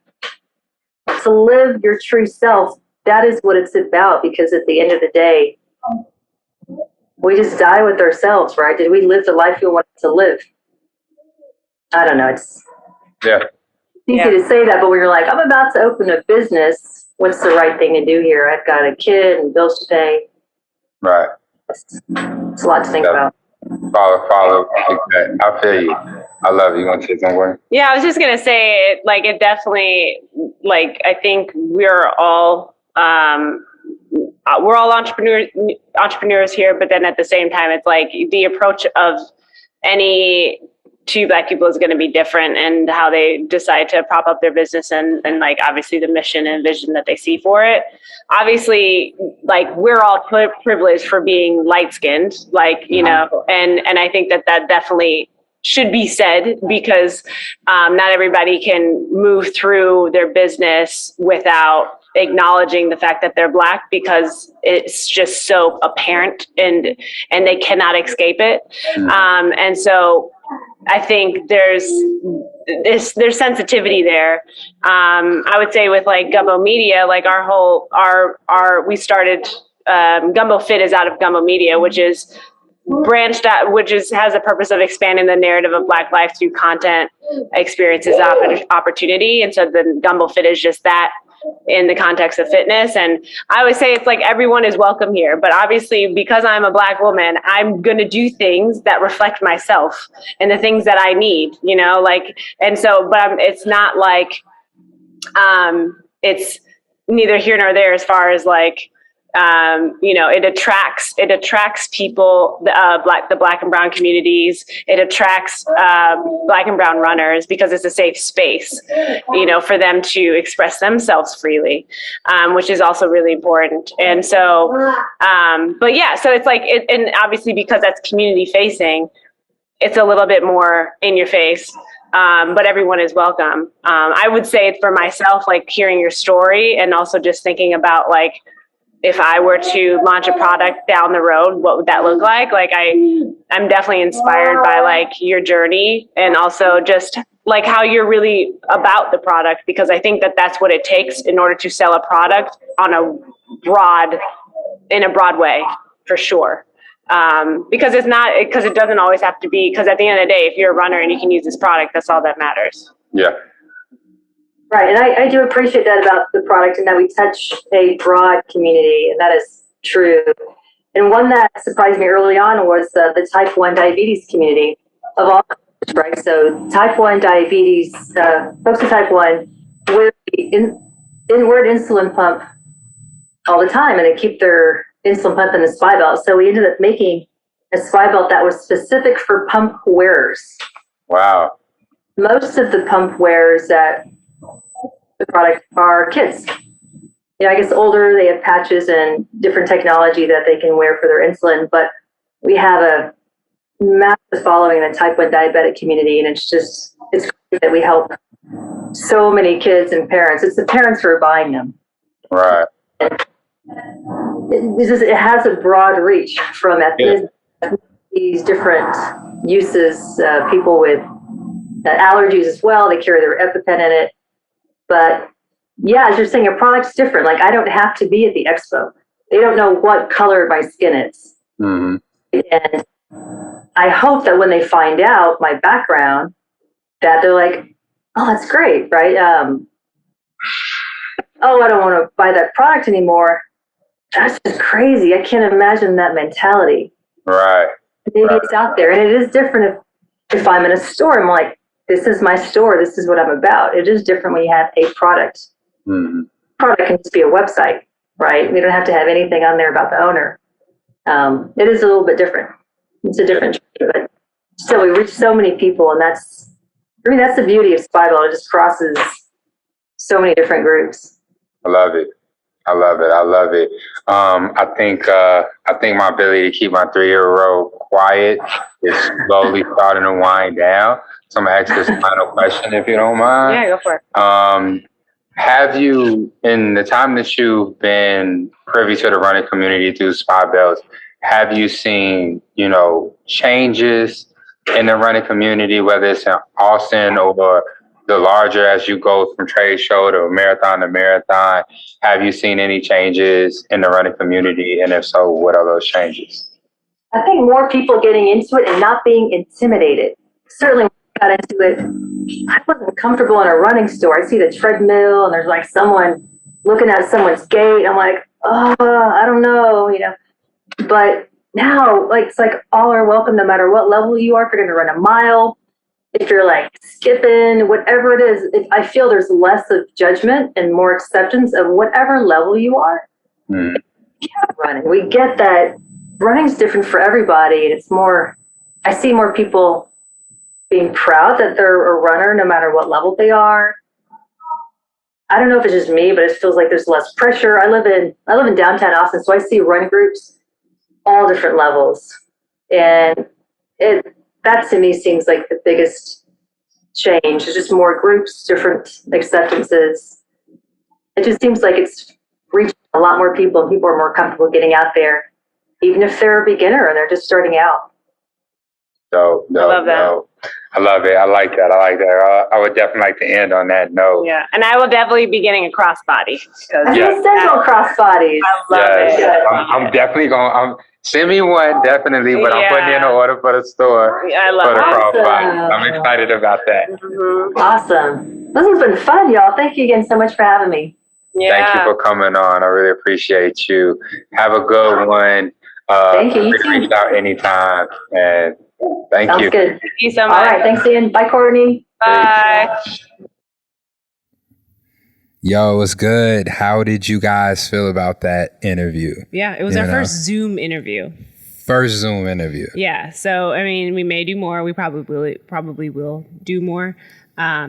to live your true self, that is what it's about, because at the end of the day, we just die with ourselves, right? Did we live the life we wanted to live? I don't know. It's easy to say that, but when you're like, I'm about to open a business, what's the right thing to do here? I've got a kid and bills to pay. Right. It's a lot to think about. Follow. I feel you. I love it. You want to say something? Yeah, I was just gonna say, it definitely, I think we're all entrepreneurs here, but then at the same time, it's like the approach of any two Black people is going to be different, and how they decide to prop up their business and obviously the mission and vision that they see for it. Obviously, we're all privileged for being light skinned, and I think that definitely should be said, because not everybody can move through their business without acknowledging the fact that they're Black, because it's just so apparent and they cannot escape it. And so I think there's sensitivity there. I would say with Gumbo Media, we started, Gumbo Fit is out of Gumbo Media, which is branched out, has a purpose of expanding the narrative of Black life through content, experiences, opportunity. And so the Gumbo Fit is just that in the context of fitness. And I always say it's everyone is welcome here, but obviously because I'm a Black woman, I'm going to do things that reflect myself and the things that I need, and so, but it's not it's neither here nor there as far as it attracts people, the Black and brown communities. It attracts Black and brown runners because it's a safe space, for them to express themselves freely, which is also really important. And so, but yeah, so it's and obviously because that's community facing, it's a little bit more in your face. But everyone is welcome. I would say for myself, hearing your story and also just thinking about if I were to launch a product down the road, what would that look like? I'm definitely inspired by your journey, and also just how you're really about the product, because I think that that's what it takes in order to sell a product in a broad way, for sure. Because it doesn't always have to be, because at the end of the day, if you're a runner and you can use this product, that's all that matters. Yeah. Right, and I do appreciate that about the product, and that we touch a broad community, and that is true. And one that surprised me early on was the type 1 diabetes community of all kinds, right? So type 1 diabetes, folks with type 1 wear the inward insulin pump all the time, and they keep their insulin pump in the SPIbelt. So we ended up making a SPIbelt that was specific for pump wearers. Wow. Most of the pump wearers that the product are kids. I guess older, they have patches and different technology that they can wear for their insulin, but we have a massive following in the type 1 diabetic community, and it's great that we help so many kids and parents. It's the parents who are buying them. Right. It has a broad reach from these different uses, people with allergies as well. They carry their EpiPen in it. But yeah, as you're saying, your product's different. I don't have to be at the expo. They don't know what color my skin is. Mm-hmm. And I hope that when they find out my background, that they're like, oh, that's great, right? Oh, I don't want to buy that product anymore. That's just crazy. I can't imagine that mentality. Right. Maybe it's out there. And it is different if I'm in a store. I'm like, this is my store. This is what I'm about. It is different when you have a product. Mm-hmm. Product can just be a website, right? We don't have to have anything on there about the owner. It is a little bit different. It's a different, but still, we reach so many people, and that's the beauty of SPIbelt. It just crosses so many different groups. I love it. I think my ability to keep my 3-year-old quiet is slowly starting to wind down. So I'm gonna ask this final question, if you don't mind. Yeah, go for it. Have you, in the time that you've been privy to the running community through SPIbelts, have you seen, changes in the running community, whether it's in Austin or the larger as you go from trade show to marathon to marathon? Have you seen any changes in the running community? And if so, what are those changes? I think more people getting into it and not being intimidated. Certainly when I got into it, I wasn't comfortable in a running store. I see the treadmill and there's someone looking at someone's gait. I'm like, oh, I don't know, But now, it's all are welcome no matter what level you are. If you're going to run a mile, if you're like skipping, whatever it is, I feel there's less of judgment and more acceptance of whatever level you are. Running. We get that running's different for everybody, and it's more, I see more people being proud that they're a runner no matter what level they are. I don't know if it's just me, but it feels like there's less pressure. I live in downtown Austin, so I see run groups all different levels. And that to me seems like the biggest change. It's just more groups, different acceptances. It just seems like it's reaching a lot more people, and people are more comfortable getting out there, even if they're a beginner and they're just starting out. I love that. I love it. I like that. I would definitely like to end on that note. Yeah, and I will definitely be getting a crossbody. Several crossbodies. I love it. I'm definitely going. Send me one, definitely, but I'm putting in an order for the store. I love for the Awesome. crossbody. I'm excited about that. Mm-hmm. Awesome. This has been fun, y'all. Thank you again so much for having me. Yeah. Thank you for coming on. I really appreciate you. Have a good one. Thank you. You Please too. reach out anytime. And thank Sounds you. good. Thank you so All much. right. Thanks, Ian. Bye, Courtney. Bye. Yo, what's good? How did you guys feel about that interview? Yeah, it was You our know? first Zoom interview. First Zoom interview. Yeah, so I mean, we may do more. We probably will do more.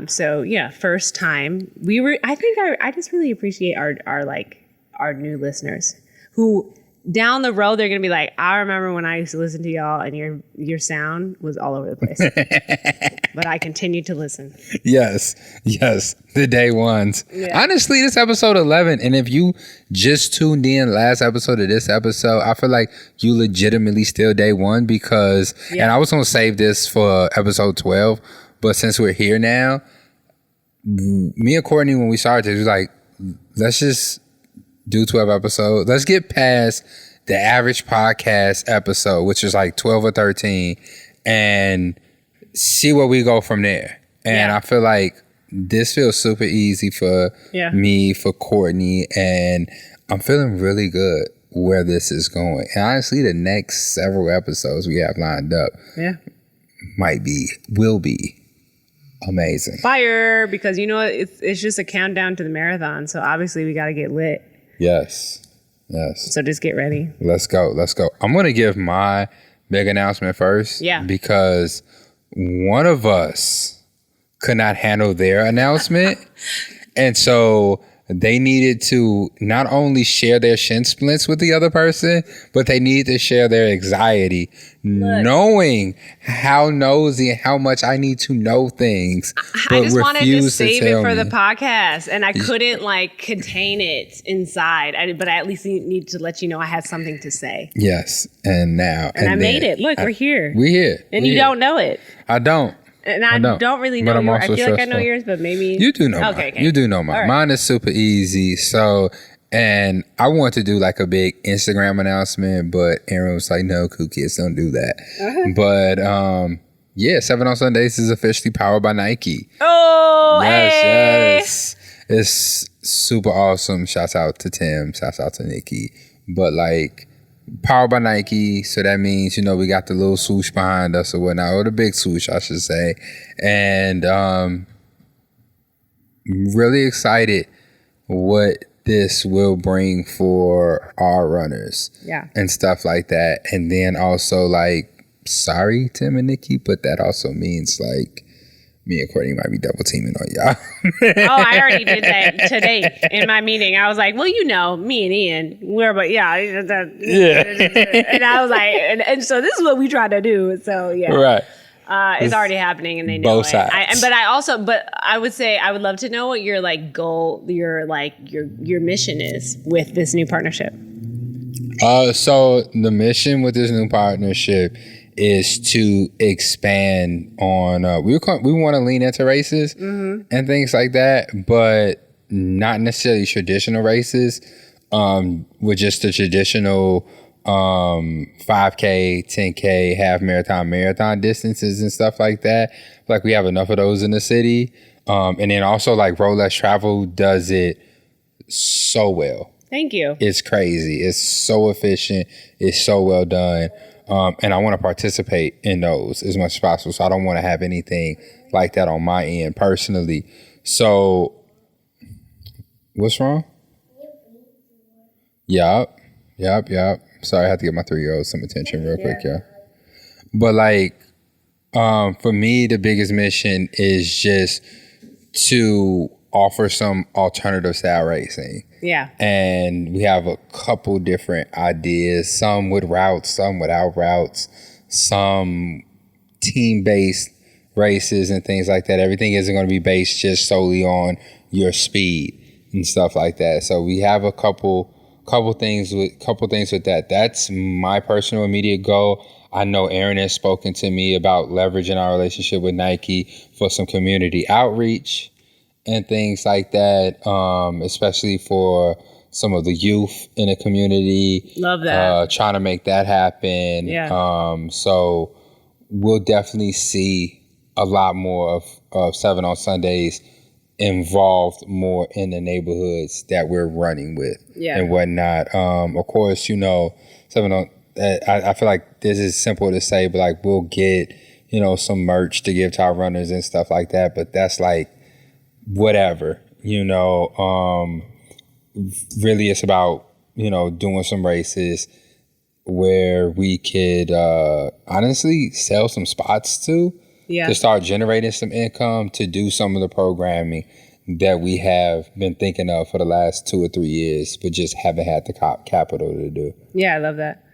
So yeah, first time. I just really appreciate our new listeners who down the road they're gonna be like, I remember when I used to listen to y'all and your sound was all over the place, but I continued to listen. Yes, the day ones. Yeah. Honestly, this episode 11, and if you just tuned in last episode to this episode, I feel like you legitimately still day one because, and I was gonna save this for episode 12, but since we're here now, me and Courtney, when we started, we was like, let's just do 12 episodes. Let's get past the average podcast episode, which is like 12 or 13, and see where we go from there. And I feel like this feels super easy for me, for Courtney, and I'm feeling really good where this is going. And honestly, the next several episodes we have lined up will be amazing. Fire, because it's just a countdown to the marathon. So obviously we got to get lit. Yes. So just get ready. Let's go. I'm going to give my big announcement first. Yeah. Because one of us could not handle their announcement. And so they needed to not only share their shin splints with the other person, but they needed to share their anxiety, knowing how nosy and how much I need to know things. I just wanted to save it for me. the podcast, and I couldn't contain it inside. But I at least need to let you know I had something to say. Yes. And now. And I made it. Look, we're here. We're here. And you don't know it. I don't. And I don't really know yours. I feel like I know stressful. yours, but maybe You do know mine. Okay. You do know mine. All right. Mine is super easy. So, and I want to do like a big Instagram announcement, but Aaron was like, no, cool kids don't do that. But 7 on Sundays is officially powered by Nike. Oh, Yes. It's super awesome. Shouts out to Tim. Shouts out to Nikki. But powered by Nike, so that means we got the little swoosh behind us or whatnot, or the big swoosh I should say. And really excited what this will bring for our runners and stuff like that. And then also sorry Tim and Nikki, but that also means me and Courtney might be double teaming on y'all. Oh, I already did that today in my meeting. I was like, well, me and Ian, and I was like, and so this is what we try to do. So Right. It's already happening, and they know both it. sides. But I would say I would love to know what your goal, your mission is with this new partnership. So the mission with this new partnership is to expand on. We want to lean into races and things like that, but not necessarily traditional races. With just the traditional 5K, 10K, half marathon distances and stuff like that. We have enough of those in the city, and then also Road Less Travel does it so well. Thank you. It's crazy. It's so efficient. It's so well done. And I want to participate in those as much as possible. So I don't want to have anything like that on my end personally. So what's wrong? Yup. Sorry, I had to give my 3-year-old some attention real quick, yeah. But like, for me, the biggest mission is just to offer some alternative style racing. Yeah. And we have a couple different ideas, some with routes, some without routes, some team-based races and things like that. Everything isn't going to be based just solely on your speed and stuff like that. So we have a couple things with that. That's my personal immediate goal. I know Aaron has spoken to me about leveraging our relationship with Nike for some community outreach and things like that, especially for some of the youth in the community. Love that. Trying to make that happen. Yeah. So we'll definitely see a lot more of 7 on Sundays involved more in the neighborhoods that we're running with and whatnot. Of course, 7 on, I feel like this is simple to say, but like we'll get, some merch to give to our runners and stuff like that. But that's like, whatever, really it's about, doing some races where we could honestly sell some spots to start generating some income to do some of the programming that we have been thinking of for the last 2 or 3 years, but just haven't had the capital to do. Yeah, I love that.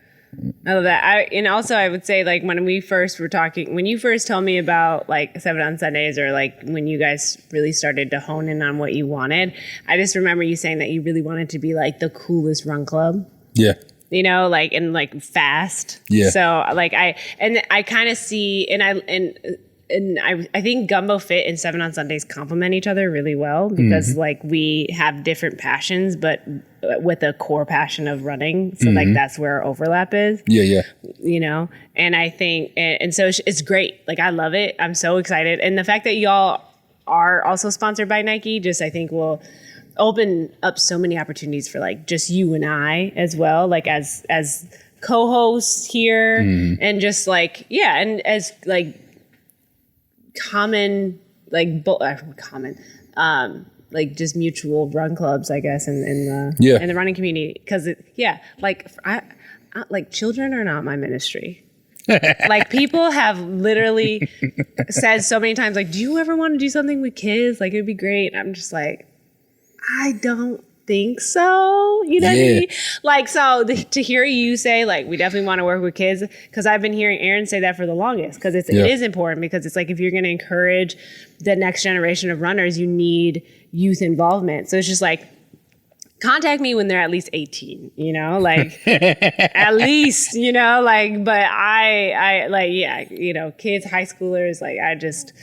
And also I would say, like, when we first were talking, when you first told me about like 7 on Sundays, or like when you guys really started to hone in on what you wanted, I just remember you saying that you really wanted to be like the coolest run club. Yeah. And fast. Yeah. So like I kind of see, and I think Gumbo Fit and 7 on Sundays complement each other really well, because like we have different passions, but with a core passion of running. So like that's where our overlap is. Yeah. And I think, and so it's great. Like I love it. I'm so excited. And the fact that y'all are also sponsored by Nike, just I think will open up so many opportunities for like just you and I as well, like as co-hosts here, and just like, and as like common, like like just mutual run clubs, I guess, in the running community. Because like children are not my ministry. Like people have literally said so many times, like, do you ever want to do something with kids? Like it'd be great. I'm just like, I don't think so. You know what I mean? Like, so to hear you say, like, we definitely want to work with kids, because I've been hearing Aaron say that for the longest, because it is important, because it's like, if you're going to encourage the next generation of runners, you need youth involvement. So it's just like, contact me when they're at least 18, like at least, like, but I like, kids, high schoolers, like I just,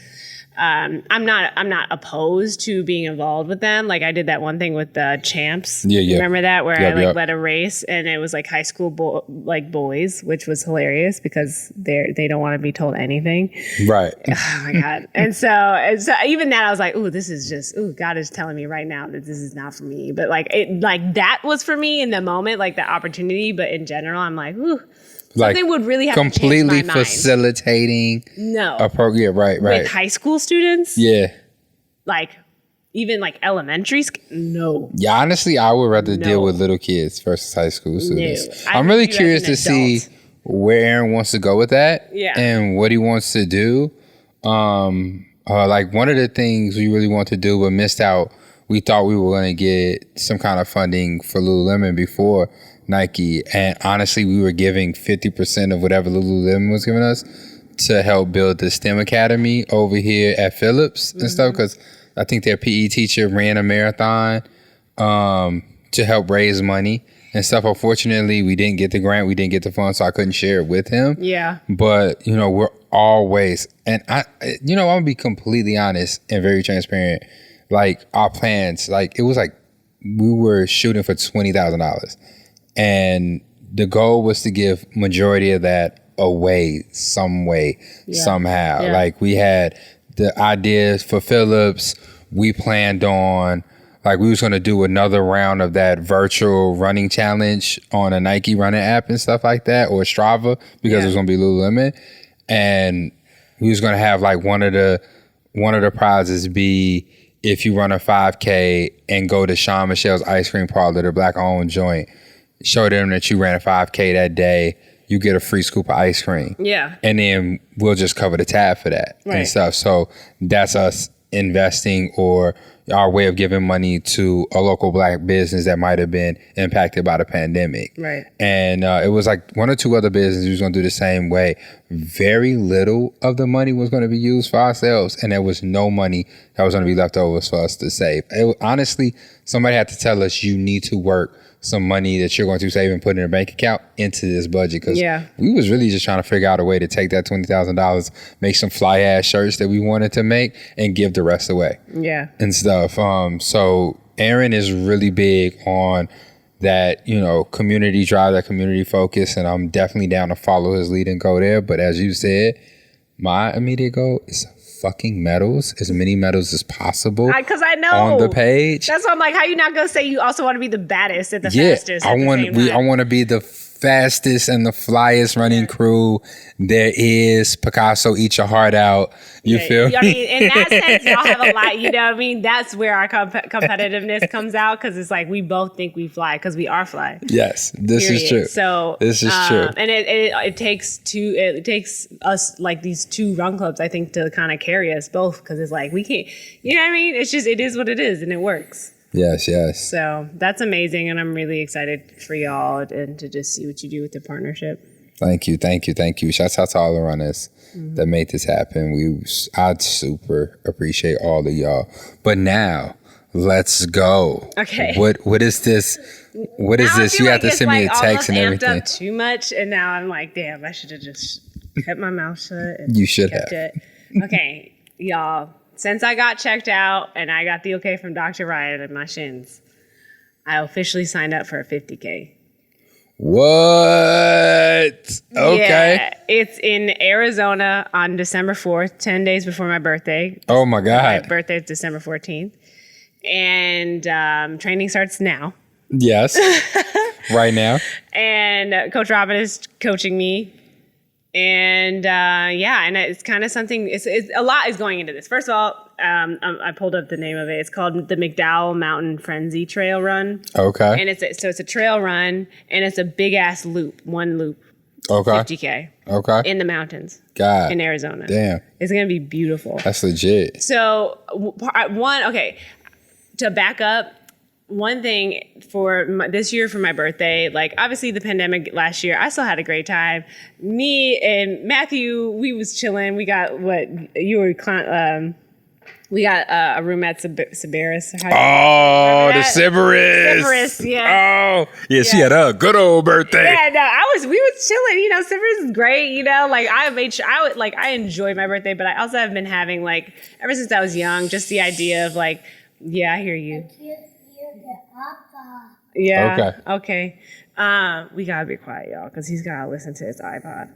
I'm not opposed to being involved with them. Like I did that one thing with the champs. Remember that, where I led a race, and it was like high school boys, which was hilarious because they don't want to be told anything. Right. Oh my God. And so even that, I was like, God is telling me right now that this is not for me. But like that was for me in the moment, like the opportunity. But in general, I'm like, something would really have completely to change my mind. Facilitating a program, right. With high school students? Yeah. Like, even like elementary school? No. Yeah, honestly, I would rather deal with little kids versus high school students. I'm really curious to see where Aaron wants to go with that and what he wants to do. Like one of the things we really want to do but missed out, we thought we were going to get some kind of funding for Lululemon before Nike, and honestly we were giving 50% of whatever Lululemon was giving us to help build the STEM Academy over here at Phillips and stuff, because I think their PE teacher ran a marathon to help raise money and stuff. Unfortunately, we didn't get the grant, we didn't get the funds, so I couldn't share it with him. But we're always, and I'm gonna be completely honest and very transparent, like our plans, like it was like we were shooting for $20,000. And the goal was to give majority of that away some way, somehow. Like we had the ideas for Phillips. We planned on like we was gonna do another round of that virtual running challenge on a Nike running app and stuff like that, or Strava, because it was gonna be Lululemon, and we was gonna have like one of the prizes be if you run a 5K and go to Sean Michelle's ice cream parlor, the black owned joint, show them that you ran a 5K that day, you get a free scoop of ice cream. Yeah. And then we'll just cover the tab for that and stuff. So that's us investing, or our way of giving money to a local black business that might have been impacted by the pandemic. Right. And it was like one or two other businesses who was going to do the same way. Very little of the money was going to be used for ourselves, and there was no money that was going to be left over for us to save. Honestly, somebody had to tell us, you need to work some money that you're going to save and put in a bank account into this budget, because we was really just trying to figure out a way to take that $20,000, make some fly ass shirts that we wanted to make, and give the rest away. Yeah. And stuff. So Aaron is really big on that, you know, community drive, that community focus, and I'm definitely down to follow his lead and go there. But as you said, my immediate goal is fucking medals, as many medals as possible. Because I know on the page. That's why I'm like, how you not gonna say you also want to be the baddest at the fastest? I want to be the fastest and the flyest running crew there is. Picasso, eat your heart out. You feel me? I mean, in that sense, y'all have a lot. You know what I mean? That's where our competitiveness comes out, because it's like we both think we fly, because we are fly. Yes, this is true. So this is true. And it takes us like these two run clubs, I think, to kind of carry us both, because it's like we can't. You know what I mean? It's just, it is what it is, and it works. Yes, yes. So that's amazing, and I'm really excited for y'all and to just see what you do with the partnership. Thank you. Shouts out to all the runners that made this happen. I'd super appreciate all of y'all. But now, let's go. Okay. What is this? What is this? You have to send me a text and everything. Amped up too much, and now I'm like, damn, I should have just kept my mouth shut. And you should kept have. It. Okay, y'all. Since I got checked out and I got the okay from Dr. Ryan and my shins, I officially signed up for a 50K. What? Okay. Yeah, it's in Arizona on December 4th, 10 days before my birthday. Oh my God. My birthday is December 14th. And training starts now. Yes. Right now. And Coach Robin is coaching me. And and it's kind of something, it's a lot is going into this. First of all, I pulled up the name of it. It's called the Mcdowell Mountain Frenzy Trail Run. Okay. And it's a trail run, and it's a big ass loop, one loop. Okay. 50K. Okay. In the mountains. In Arizona. Damn. It's going to be beautiful. That's legit. So to back up, one thing for this year for my birthday, like obviously the pandemic last year, I still had a great time. Me and Matthew, we was chilling. We got we got a room at Sybaris. Oh, the Sybaris. Yeah. Oh, yeah. She had a good old birthday. Yeah, no, we was chilling. You know, Sybaris is great. You know, like I made sure I enjoyed my birthday, but I also have been having like ever since I was young, just the idea of like, yeah, I hear you. Yeah. Okay. We gotta be quiet, y'all, because he's gotta listen to his iPod.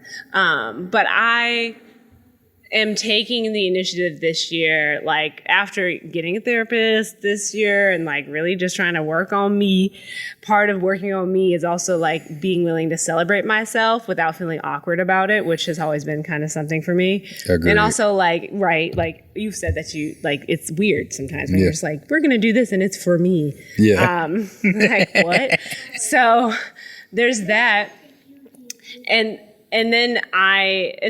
But I am taking the initiative this year, like after getting a therapist this year and like really just trying to work on me. Part of working on me is also like being willing to celebrate myself without feeling awkward about it, which has always been kind of something for me. Agreed. And also like you've said that you like it's weird sometimes when you're just like, we're gonna do this and it's for me. Yeah. Like what? So there's that. And then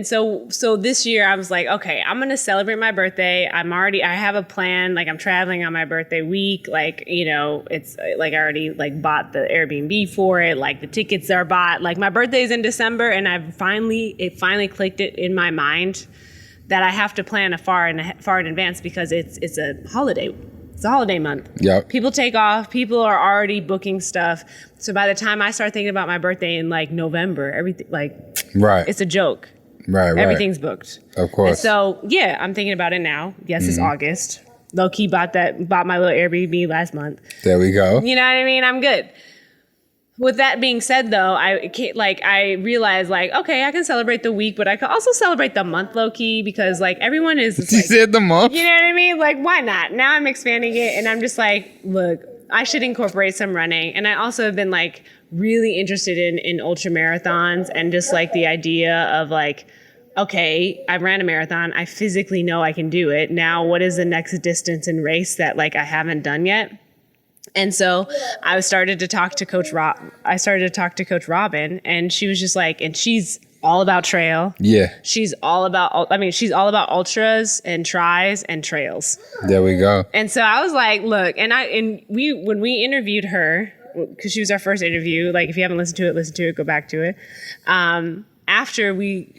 so this year I was like, okay, I'm going to celebrate my birthday. I have a plan. Like I'm traveling on my birthday week. Like, you know, it's like I already like bought the Airbnb for it. Like the tickets are bought. Like my birthday's in December, and it finally clicked it in my mind that I have to plan far in advance, because it's a holiday. It's a holiday month. Yep. People take off. People are already booking stuff. So by the time I start thinking about my birthday in like November, everything it's a joke. Right. Everything's booked. Of course. And so yeah, I'm thinking about it now. Yes, it's August. Low key bought my little Airbnb last month. There we go. You know what I mean? I'm good. With that being said, though, I realized like, okay, I can celebrate the week, but I could also celebrate the month low key because like everyone is. She said the month. You know what I mean? Like, why not? Now I'm expanding it, and I'm just like, look, I should incorporate some running, and I also have been like really interested in ultra marathons and just like the idea of like, okay, I ran a marathon. I physically know I can do it. Now, what is the next distance and race that like I haven't done yet? And so I started to talk to Coach Robin, and she was just like, and she's all about trail. Yeah. She's all about ultras and tries and trails. There we go. And so I was like, look, when we interviewed her, because she was our first interview, like if you haven't listened to it, listen to it, go back to it. After we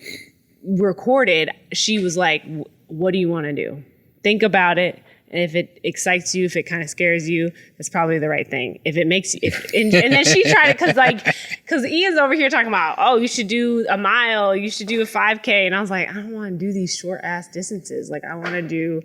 recorded, she was like, what do you want to do? Think about it. And if it excites you, if it kind of scares you, that's probably the right thing. If it makes you, and then she tried it because Ian's over here talking about, oh, you should do a mile, you should do a 5K. And I was like, I don't want to do these short ass distances. Like I want to do,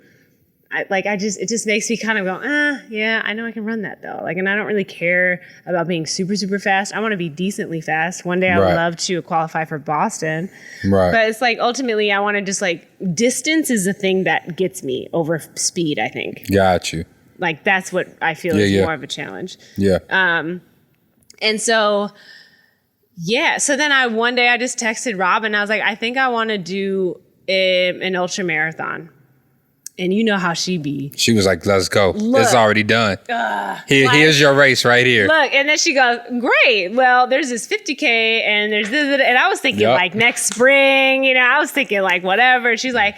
it just makes me kind of go, yeah, I know I can run that though. Like, and I don't really care about being super, super fast. I want to be decently fast. One day I would love to qualify for Boston. Right. But it's like, ultimately I want to just like, distance is the thing that gets me over speed, I think. Got you. Like, that's what I feel is more of a challenge. Yeah. And so, yeah. So then one day I just texted Rob and I was like, I think I want to do an ultra marathon. And you know how she be. She was like, let's go. Look, it's already done. Here's your race right here. Look, and then she goes, great. Well, there's this 50K and there's this. And I was thinking like next spring, I was thinking like whatever. She's like,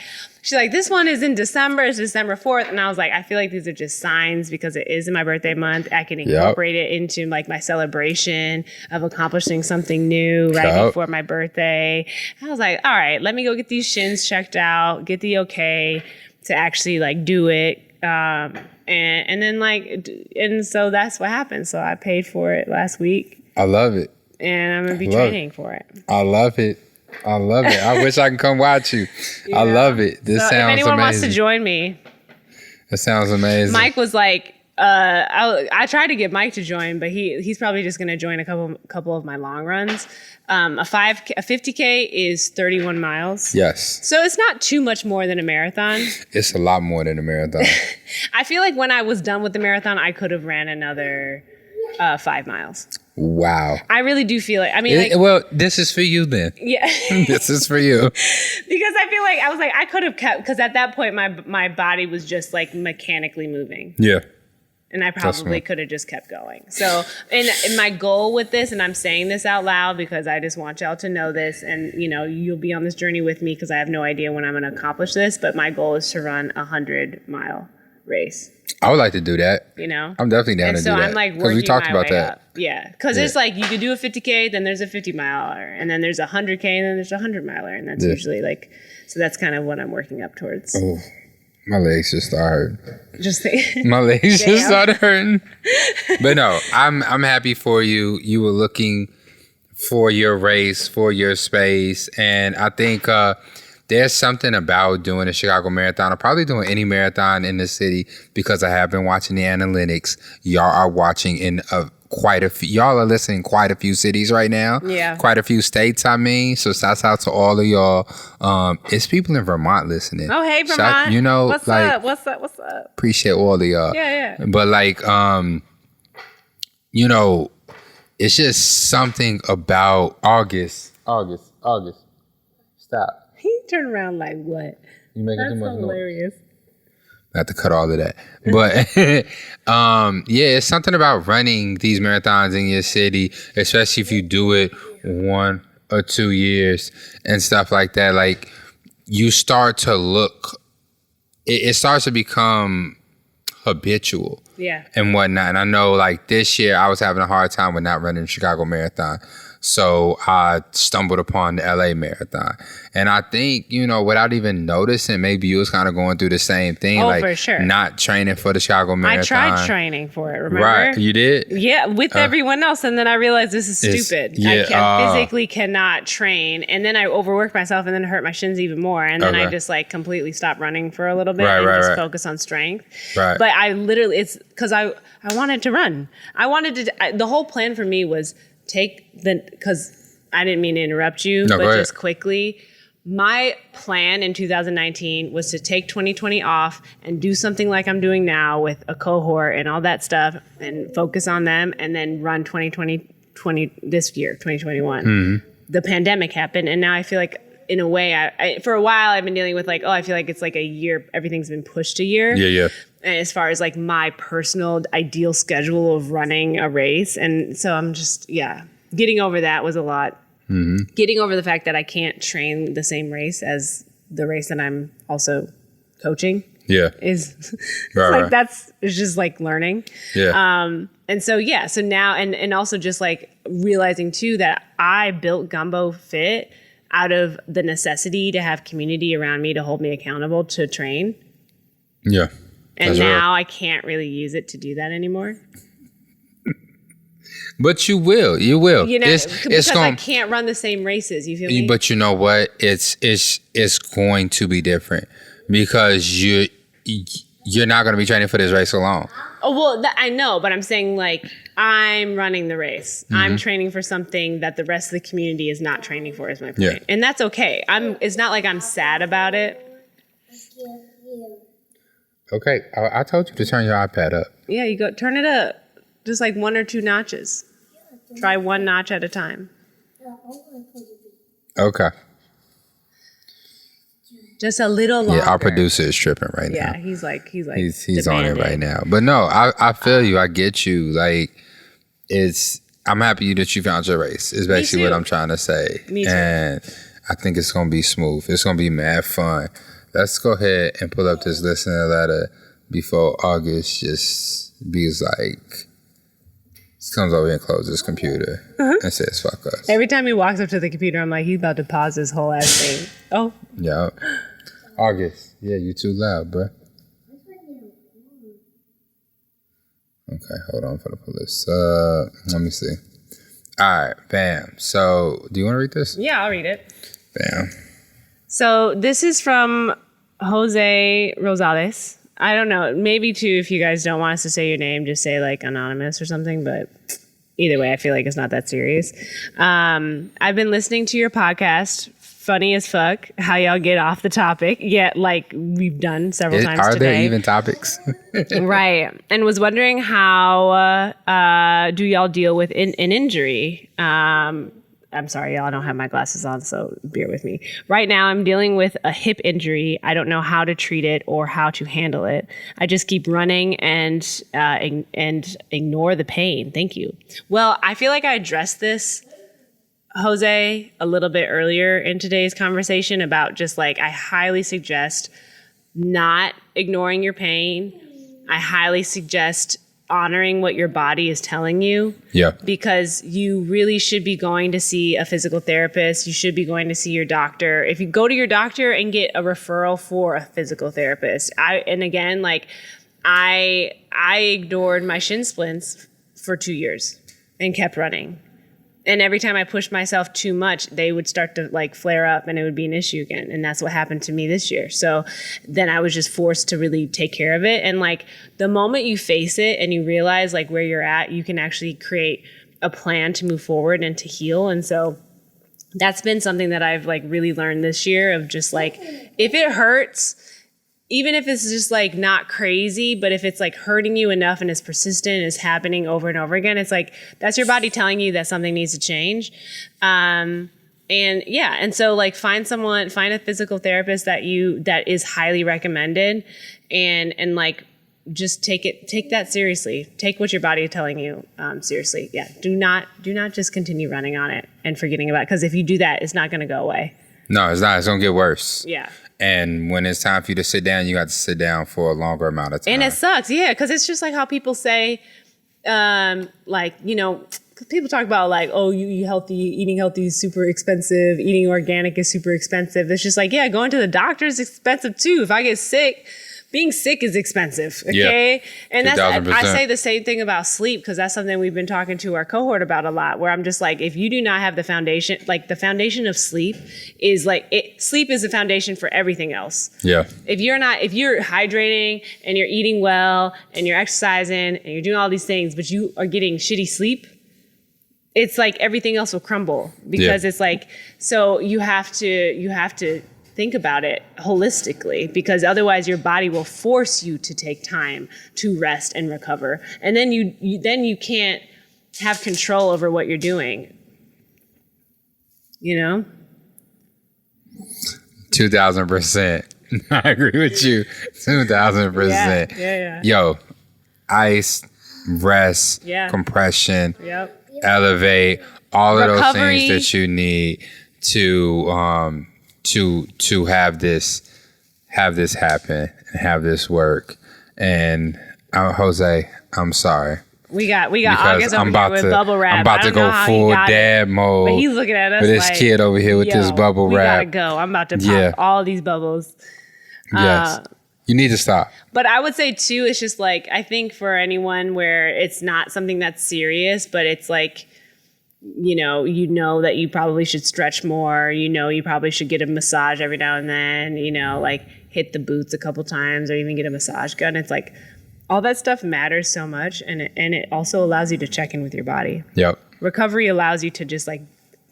this one is in December. It's December 4th. And I was like, I feel like these are just signs because it is in my birthday month. I can incorporate it into like my celebration of accomplishing something new right before my birthday. I was like, all right, let me go get these shins checked out, get the okay to actually like do it. And then like, and so that's what happened. So I paid for it last week. I love it. And I'm going to be training for it. I love it. I wish I could come watch you. Yeah. I love it. This sounds amazing. If anyone wants to join me. It sounds amazing. Mike was like, I tried to get Mike to join, but he's probably just going to join a couple of my long runs. A 50K is 31 miles. Yes. So it's not too much more than a marathon. It's a lot more than a marathon. I feel like when I was done with the marathon, I could have ran another 5 miles. Wow. I really do feel it. Well, this is for you then. Yeah. This is for you. Because I feel like I was like, I could have kept, because at that point, my body was just like mechanically moving. Yeah. And I probably could have just kept going. So, and my goal with this, and I'm saying this out loud because I just want y'all to know this, and you'll be on this journey with me because I have no idea when I'm going to accomplish this, but my goal is to run a 100-mile race. I would like to do that. I'm definitely down to do that. So I'm like working we talked my about way that. up. Yeah. Because it's like you could do a 50K, then there's a 50-miler, and then there's a 100K, and then there's a 100-miler. And that's usually like, so that's kind of what I'm working up towards. Oh, my legs just started hurting. My legs just started hurting. But no, I'm happy for you. You were looking for your race, for your space. And I think there's something about doing a Chicago Marathon, or probably doing any marathon in the city, because I have been watching the analytics. Y'all are watching in quite a few. Y'all are listening in quite a few cities right now. Yeah. Quite a few states, I mean. So shouts out to all of y'all. It's people in Vermont listening. Oh, hey, Vermont. What's up? What's up? Appreciate all of y'all. Yeah. But like, it's just something about August. Stop. He turned around like, what? You making too much hilarious. I have to cut all of that. But yeah, it's something about running these marathons in your city, especially if you do it 1 or 2 years and stuff like that. Like, you start to look, it starts to become habitual. Yeah. And whatnot. And I know like this year I was having a hard time with not running the Chicago Marathon. So I stumbled upon the LA Marathon. And I think, without even noticing, maybe you was kind of going through the same thing. Oh, like for sure. Not training for the Chicago Marathon. I tried training for it, remember? Right. You did? Yeah, with everyone else. And then I realized this is stupid. I physically cannot train. And then I overworked myself and then hurt my shins even more. And then I just like completely stopped running for a little bit focus on strength. Right. But I literally, it's because I wanted to run. The whole plan for me was because I didn't mean to interrupt you, but just quickly. My plan in 2019 was to take 2020 off and do something like I'm doing now with a cohort and all that stuff and focus on them and then run 2020 this year, 2021. Mm-hmm. The pandemic happened and now I feel like in a way, I for a while I've been dealing with like, I feel like it's like a year, everything's been pushed a year. Yeah. And as far as like my personal ideal schedule of running a race. And so I'm just, getting over that was a lot. Mm-hmm. Getting over the fact that I can't train the same race as the race that I'm also coaching is it's just like learning. Yeah. And so, so now, and also just like realizing too that I built Gumbo Fit out of the necessity to have community around me to hold me accountable to train. Yeah. And now I can't really use it to do that anymore. But you will. Because I can't run the same races. You feel me? But you know what? It's going to be different because you're not going to be training for this race alone. Oh well, I know, but I'm saying like I'm running the race. Mm-hmm. I'm training for something that the rest of the community is not training for. Is my point, and that's okay. It's not like I'm sad about it. Okay, I told you to turn your iPad up. Yeah, you go turn it up. Just like 1 or 2 notches. Try 1 notch at a time. Okay. Just a little longer. Yeah, our producer is tripping right now. Yeah, he's on it right now. But no, I feel you. I get you. Like I'm happy that you found your race. Is basically what I'm trying to say. Me too. And I think it's gonna be smooth. It's gonna be mad fun. Let's go ahead and pull up this listener letter before August just be like. Comes over and closes his computer and says, fuck us. Every time he walks up to the computer, I'm like, he's about to pause this whole ass thing. Oh. Yeah. August. Yeah, you too loud, bro. Okay, hold on for the police. Let me see. All right, bam. So, do you want to read this? Yeah, I'll read it. Bam. So, this is from Jose Rosales. I don't know. Maybe too, if you guys don't want us to say your name, just say like anonymous or something. But either way, I feel like it's not that serious. I've been listening to your podcast. Funny as fuck how y'all get off the topic. Yeah, like we've done several times today. Are there even topics? Right. And was wondering how do y'all deal with an injury? I'm sorry, y'all, I don't have my glasses on, so bear with me. Right now, I'm dealing with a hip injury. I don't know how to treat it or how to handle it. I just keep running and ignore the pain. Thank you. Well, I feel like I addressed this, Jose, a little bit earlier in today's conversation about just like, I highly suggest not ignoring your pain. I highly suggest honoring what your body is telling you. Yeah. Because you really should be going to see a physical therapist. You should be going to see your doctor. If you go to your doctor and get a referral for a physical therapist. I ignored my shin splints for 2 years and kept running. And every time I pushed myself too much, they would start to like flare up and it would be an issue again. And that's what happened to me this year. So then I was just forced to really take care of it. And like the moment you face it and you realize like where you're at, you can actually create a plan to move forward and to heal. And so that's been something that I've like really learned this year of just like, if it hurts, even if it's just like not crazy, but if it's like hurting you enough and it's persistent and it's happening over and over again, it's like, that's your body telling you that something needs to change. And so like find a physical therapist that is highly recommended and like, just take that seriously. Take what your body is telling you seriously. Yeah. Do not just continue running on it and forgetting about it. Because if you do that, it's not going to go away. No, it's not. It's going to get worse. Yeah. And when it's time for you to sit down, you got to sit down for a longer amount of time. And it sucks. Yeah. Because it's just like how people say, like, you know, because people talk about like, oh, you eat healthy, eating healthy is super expensive, eating organic is super expensive. It's just like, yeah, going to the doctor is expensive too. If I get sick, being sick is expensive, okay? Yeah. And that's, 2000%. I say the same thing about sleep, because that's something we've been talking to our cohort about a lot, where I'm just like, if you do not have the foundation, like the foundation of sleep is like, sleep is the foundation for everything else. Yeah. If you're hydrating and you're eating well and you're exercising and you're doing all these things, but you are getting shitty sleep, it's like everything else will crumble, because it's like, so you have to think about it holistically, because otherwise your body will force you to take time to rest and recover. And then you can't have control over what you're doing. You know? 2000%. I agree with you. 2000%. Yeah. Yo, ice, rest, compression, elevate, all of those things that you need to have this happen and have this work. And Jose, I'm sorry. We got August over here with bubble wrap. I'm about to go full dad mode. But he's looking at us with this like, kid over here with this bubble wrap. We gotta go. I'm about to pop all these bubbles. Yes. You need to stop. But I would say too, it's just like, I think for anyone where it's not something that's serious, but it's like, you know that you probably should stretch more, you probably should get a massage every now and then, like hit the boots a couple times, or even get a massage gun. It's like all that stuff matters so much, and it also allows you to check in with your body. Yep. Recovery allows you to just like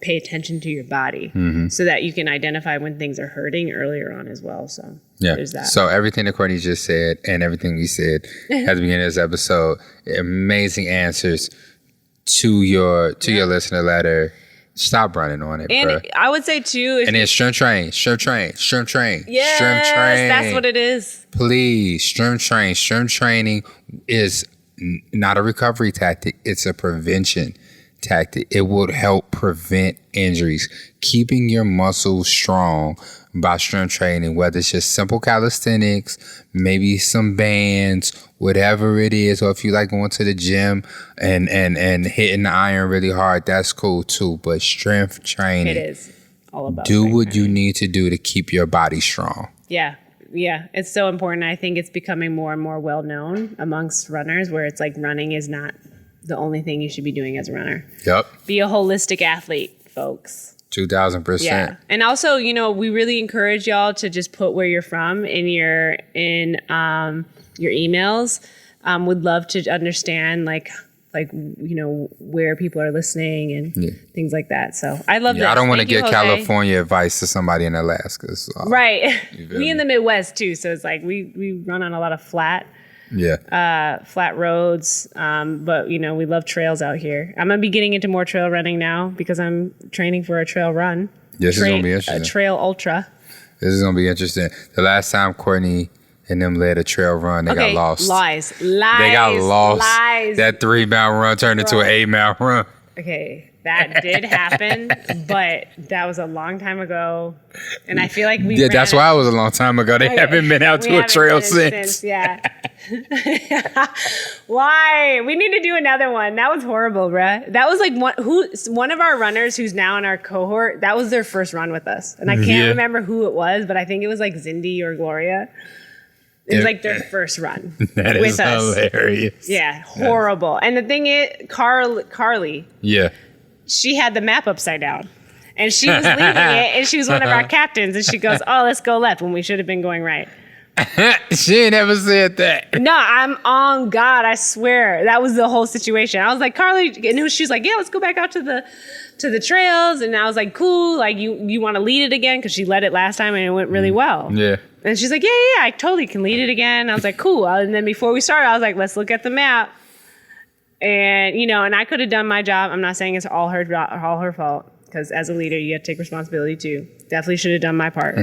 pay attention to your body, so that you can identify when things are hurting earlier on as well. So there's that. So everything that Courtney just said and everything we said at the beginning of this episode, amazing answers to your listener letter. Stop running on it, and bro. I would say too, and then strength train. Yes, Strength train. that's what it is. Please, strength train. Strength training is not a recovery tactic. It's a prevention tactic. It would help prevent injuries. Keeping your muscles strong by strength training, whether it's just simple calisthenics, maybe some bands, whatever it is, or if you like going to the gym and hitting the iron really hard, that's cool too. But strength training, it is all about do what you need to do to keep your body strong. Yeah, it's so important. I think it's becoming more and more well known amongst runners, where it's like running is not the only thing you should be doing as a runner. Yep. Be a holistic athlete, folks. 2000%. Yeah. And also, we really encourage y'all to just put where you're from in your emails. Would love to understand like where people are listening and things like that. So I love that. I don't want to Thank get you, Jose. California advice to somebody in Alaska. So. Right. We in the Midwest too. So it's like we run on a lot of flat roads. But we love trails out here. I'm going to be getting into more trail running now because I'm training for a trail run. This is going to be interesting. A trail ultra. This is going to be interesting. The last time Courtney and them led a trail run, they got lost. Lies. They got lost. That 3-mile run turned into an 8-mile run. Okay. That did happen, but that was a long time ago. And I feel like that's why it was a long time ago. They haven't been out to a trail since. Yeah. Why? We need to do another one. That was horrible, bruh. That was like one of our runners who's now in our cohort, that was their first run with us. And I can't remember who it was, but I think it was like Cindy or Gloria. It was like their first run that with is us. Hilarious. Yeah, horrible. And the thing is, Carly. Yeah. She had the map upside down, and she was leading it, and she was one of our captains, and she goes, "Oh, let's go left," when we should have been going right. She ain't ever said that. No, I'm on God, I swear. That was the whole situation. I was like, Carly, and she was like, yeah, let's go back out to the trails. And I was like, cool, like you want to lead it again? Because she led it last time and it went really well. Yeah. And she's like, yeah, I totally can lead it again. I was like, cool. And then before we started, I was like, let's look at the map. And, and I could have done my job. I'm not saying it's all her fault, because as a leader, you got to take responsibility too. Definitely should have done my part.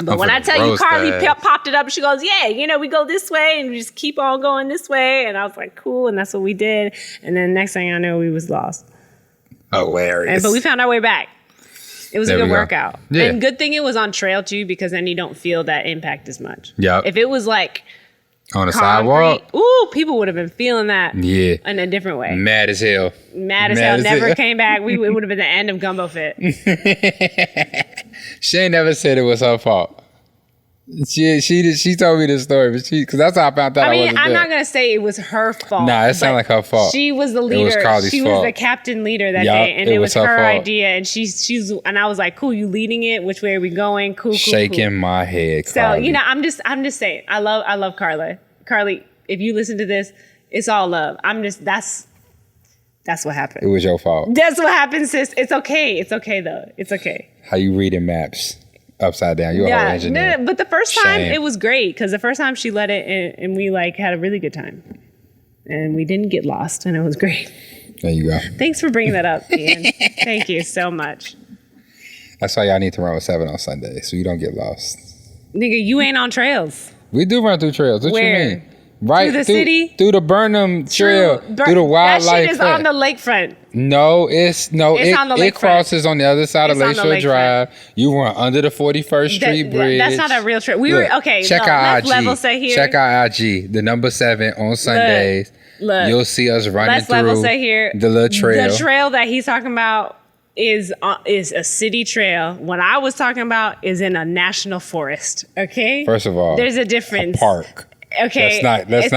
But when I tell you, Carly popped it up, she goes, yeah, we go this way and we just keep on going this way. And I was like, cool. And that's what we did. And then next thing I know, we was lost. Hilarious. But we found our way back. It was a good workout. Yeah. And good thing it was on trail too, because then you don't feel that impact as much. Yeah. If it was like On the concrete. sidewalk? Ooh, people would have been feeling that Yeah. in a different way. Mad as hell. Mad as hell. Never came back. It would have been the end of Gumbo Fit. She ain't never said it was her fault. She told me the story, but because that's how I found out. I mean, wasn't I'm there. not gonna say it was her fault. Nah, it sounded like her fault. She was the leader. It was Carly's she fault. was the captain leader that Yup, day, and it was her fault. idea. And she's and I was like, "Cool, you leading it? Which way are we going? Cool, Shaking cool. my head. So Carly. I'm just saying, I love Carla. Carly, if you listen to this, it's all love. That's what happened. It was your fault. That's what happened, sis. It's okay. It's okay though. It's okay. How you reading maps upside down? You're a whole engineer. But the first time Shame. it was great because the first time she led it and we like had a really good time, and we didn't get lost, and it was great. There you go. Thanks for bringing that up, Ian. Thank you so much. That's why y'all need to run with 7 on Sunday so you don't get lost. Nigga, you ain't on trails. We do run through trails. What Where? you mean? Right Through the city? Through the Burnham Trail. Through the wildlife. That shit is trail. on the lakefront. No, it's on the it lakefront. crosses on the other side of It's on the Lakeshore lakefront. Drive. You run under the 41st Street Bridge. That's not a real trail. Look, check our let's IG. level set here. Check our IG. The number 7 on Sundays. Look, You'll see us running let's through level set here. the little trail. The trail that he's talking about is a city trail. What I was talking about is in a national forest. Okay. First of all, there's a difference. A park. Okay. It's not a get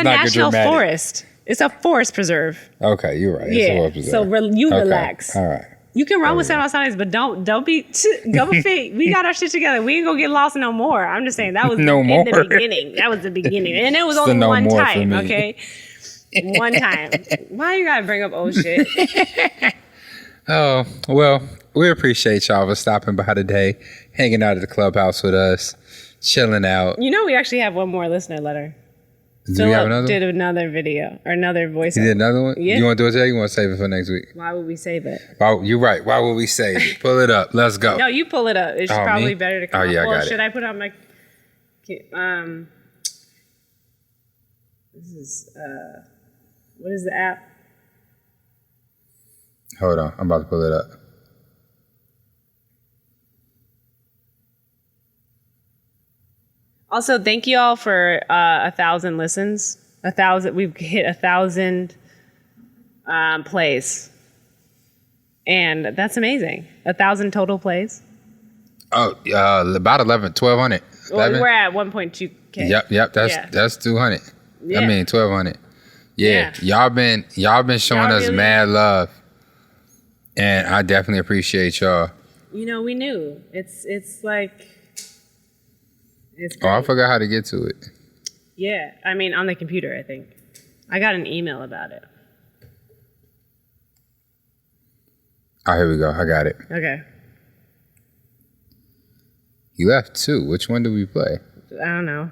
national dramatic. forest. It's a forest preserve. Okay, you're right. It's a Yeah. forest preserve. So you Okay, relax. All right. You can run with 7 on Sundays, but don't be go feet. We got our shit together. We ain't gonna get lost no more. I'm just saying that was No in more. the beginning. That was the beginning, and it was It's the only no one more for time. me. Okay, one time. Why you gotta bring up old shit? Oh, well, we appreciate y'all for stopping by today, hanging out at the clubhouse with us, chilling out. You know, we actually have one more listener letter. Do we have Philip another? did another video or another voice. You did another one? Yeah. You want to do it today? You want to save it for next week? Why would we save it? Oh, you're right. Why would we save it? Pull it up. Let's go. No, you pull it up. It's Oh, probably me? better to come Oh, up. yeah, I Well, got it. should I put on my this is what is the app? Hold on. I'm about to pull it up. Also, thank you all for 1,000 listens. 1,000. We've hit 1,000 plays, and that's amazing. 1,000 total plays. Oh, about 1,200. Well, we're at 1.2K. Yep. Yeah. That's 200. Yeah. I mean 1,200. Yeah. Y'all been showing Y'all us really- mad love, and I definitely appreciate y'all. You know, we knew. It's like. It's Oh, I great. forgot how to get to it. Yeah, I mean, on the computer, I think. I got an email about it. Oh, here we go. I got it. Okay. You left 2. Which one do we play? I don't know.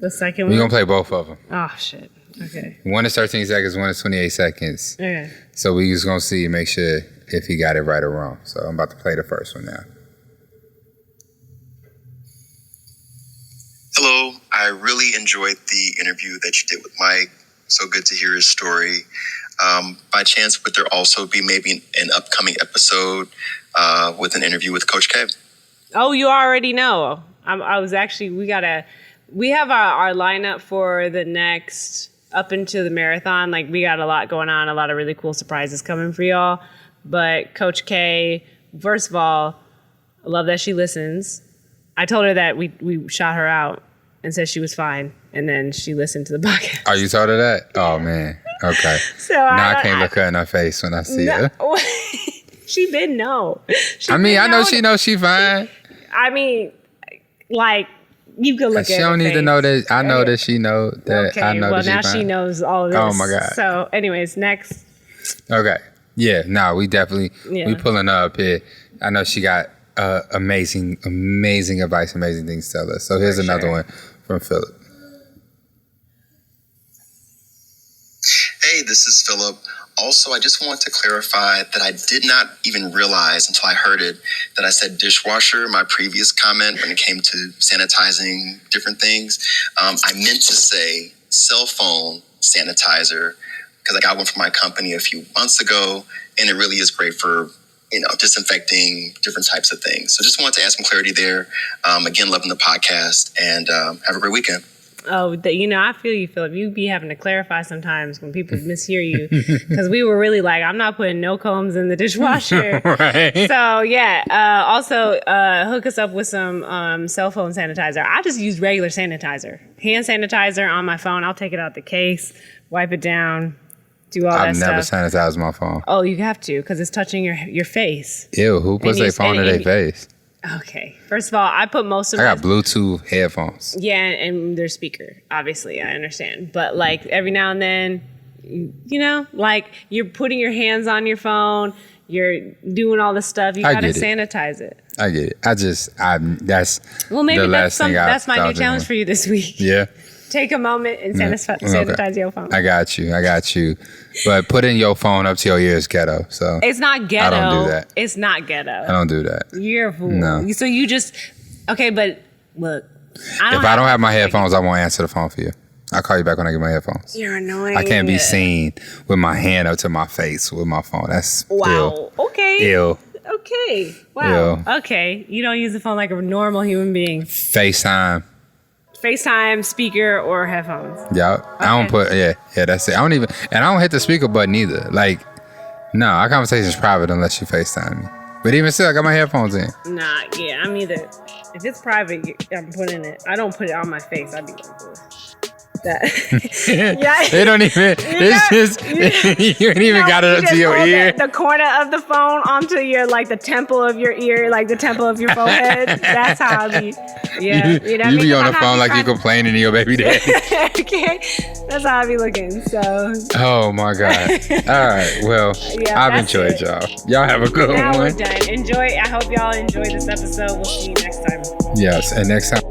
The second We're one? going to play both of them. Oh, shit. Okay. One is 13 seconds, one is 28 seconds. Okay. So we just going to see, make sure if he got it right or wrong. So I'm about to play the first one now. Hello, I really enjoyed the interview that you did with Mike. So good to hear his story. By chance, would there also be maybe an upcoming episode with an interview with Coach K? Oh, you already know. We have our lineup for the next, up into the marathon. Like, we got a lot going on, a lot of really cool surprises coming for y'all. But Coach K, first of all, I love that she listens. I told her that we shot her out and said she was fine. And then she listened to the podcast. Oh, you told her that? Oh, man. Okay. So now I can't look her in her face when I see her. She been know. I mean, I know she knows she fine. I mean, like, you could look at She her don't need to face. know that. I know that she know that. Okay, I know well, that she now fine. she knows all of this. Oh, my God. So, anyways, next. Okay. Yeah. Nah, we definitely Yeah. we pulling her up here. I know she got amazing advice, amazing things to tell us. So here's another sure. one from Philip. Hey, this is Philip. Also, I just want to clarify that I did not even realize until I heard it that I said dishwasher, my previous comment when it came to sanitizing different things. I meant to say cell phone sanitizer because I got one from my company a few months ago, and it really is great for, disinfecting different types of things. So just wanted to add some clarity there. Again, loving the podcast, and have a great weekend. Oh, I feel you, Philip. You be having to clarify sometimes when people mishear you, because we were really like, I'm not putting no combs in the dishwasher. Right. So yeah. Also, hook us up with some cell phone sanitizer. I just use regular sanitizer, hand sanitizer on my phone. I'll take it out the case, wipe it down, do all that stuff. I've never sanitized my phone. Oh, you have to, because it's touching your face. Ew, who puts their phone in their face? Okay. First of all, I put most of I got Bluetooth headphones. Yeah, and their speaker. Obviously, I understand. But like every now and then, like you're putting your hands on your phone, you're doing all this stuff. You gotta sanitize it. I get it. That's Maybe the last thing that's my new challenge for you this week. Yeah. Take a moment and sanitize your phone. I got you. But putting your phone up to your ear is ghetto. So it's not ghetto. I don't do that. It's not ghetto. I don't do that. You're a fool. No. So you just but look. If I don't have my headphones, I won't answer the phone for you. I'll call you back when I get my headphones. You're annoying. I can't be seen with my hand up to my face with my phone. That's wow. Ill. Okay. Ill. Okay. Wow. Ill. Okay. You don't use the phone like a normal human being. FaceTime, speaker, or headphones. Yeah. Okay. I don't put that's it. I don't hit the speaker button either. Like, no, our conversation is private unless you FaceTime me. But even still, I got my headphones in. Nah, yeah, I'm either. If it's private, I'm putting it. I don't put it on my face. I'd be like, that. Yeah. They don't even. It's just you ain't even got it up to your ear. The corner of the phone onto your the temple of your ear, like the temple of your forehead. That's how I be. Yeah, you be on the phone like you complaining to your baby daddy. Okay, that's how I be looking. So. Oh my God! All right, well, I've enjoyed y'all. Y'all have a good one. We're done. Enjoy. I hope y'all enjoy this episode. We'll see you next time. Yes, and next time.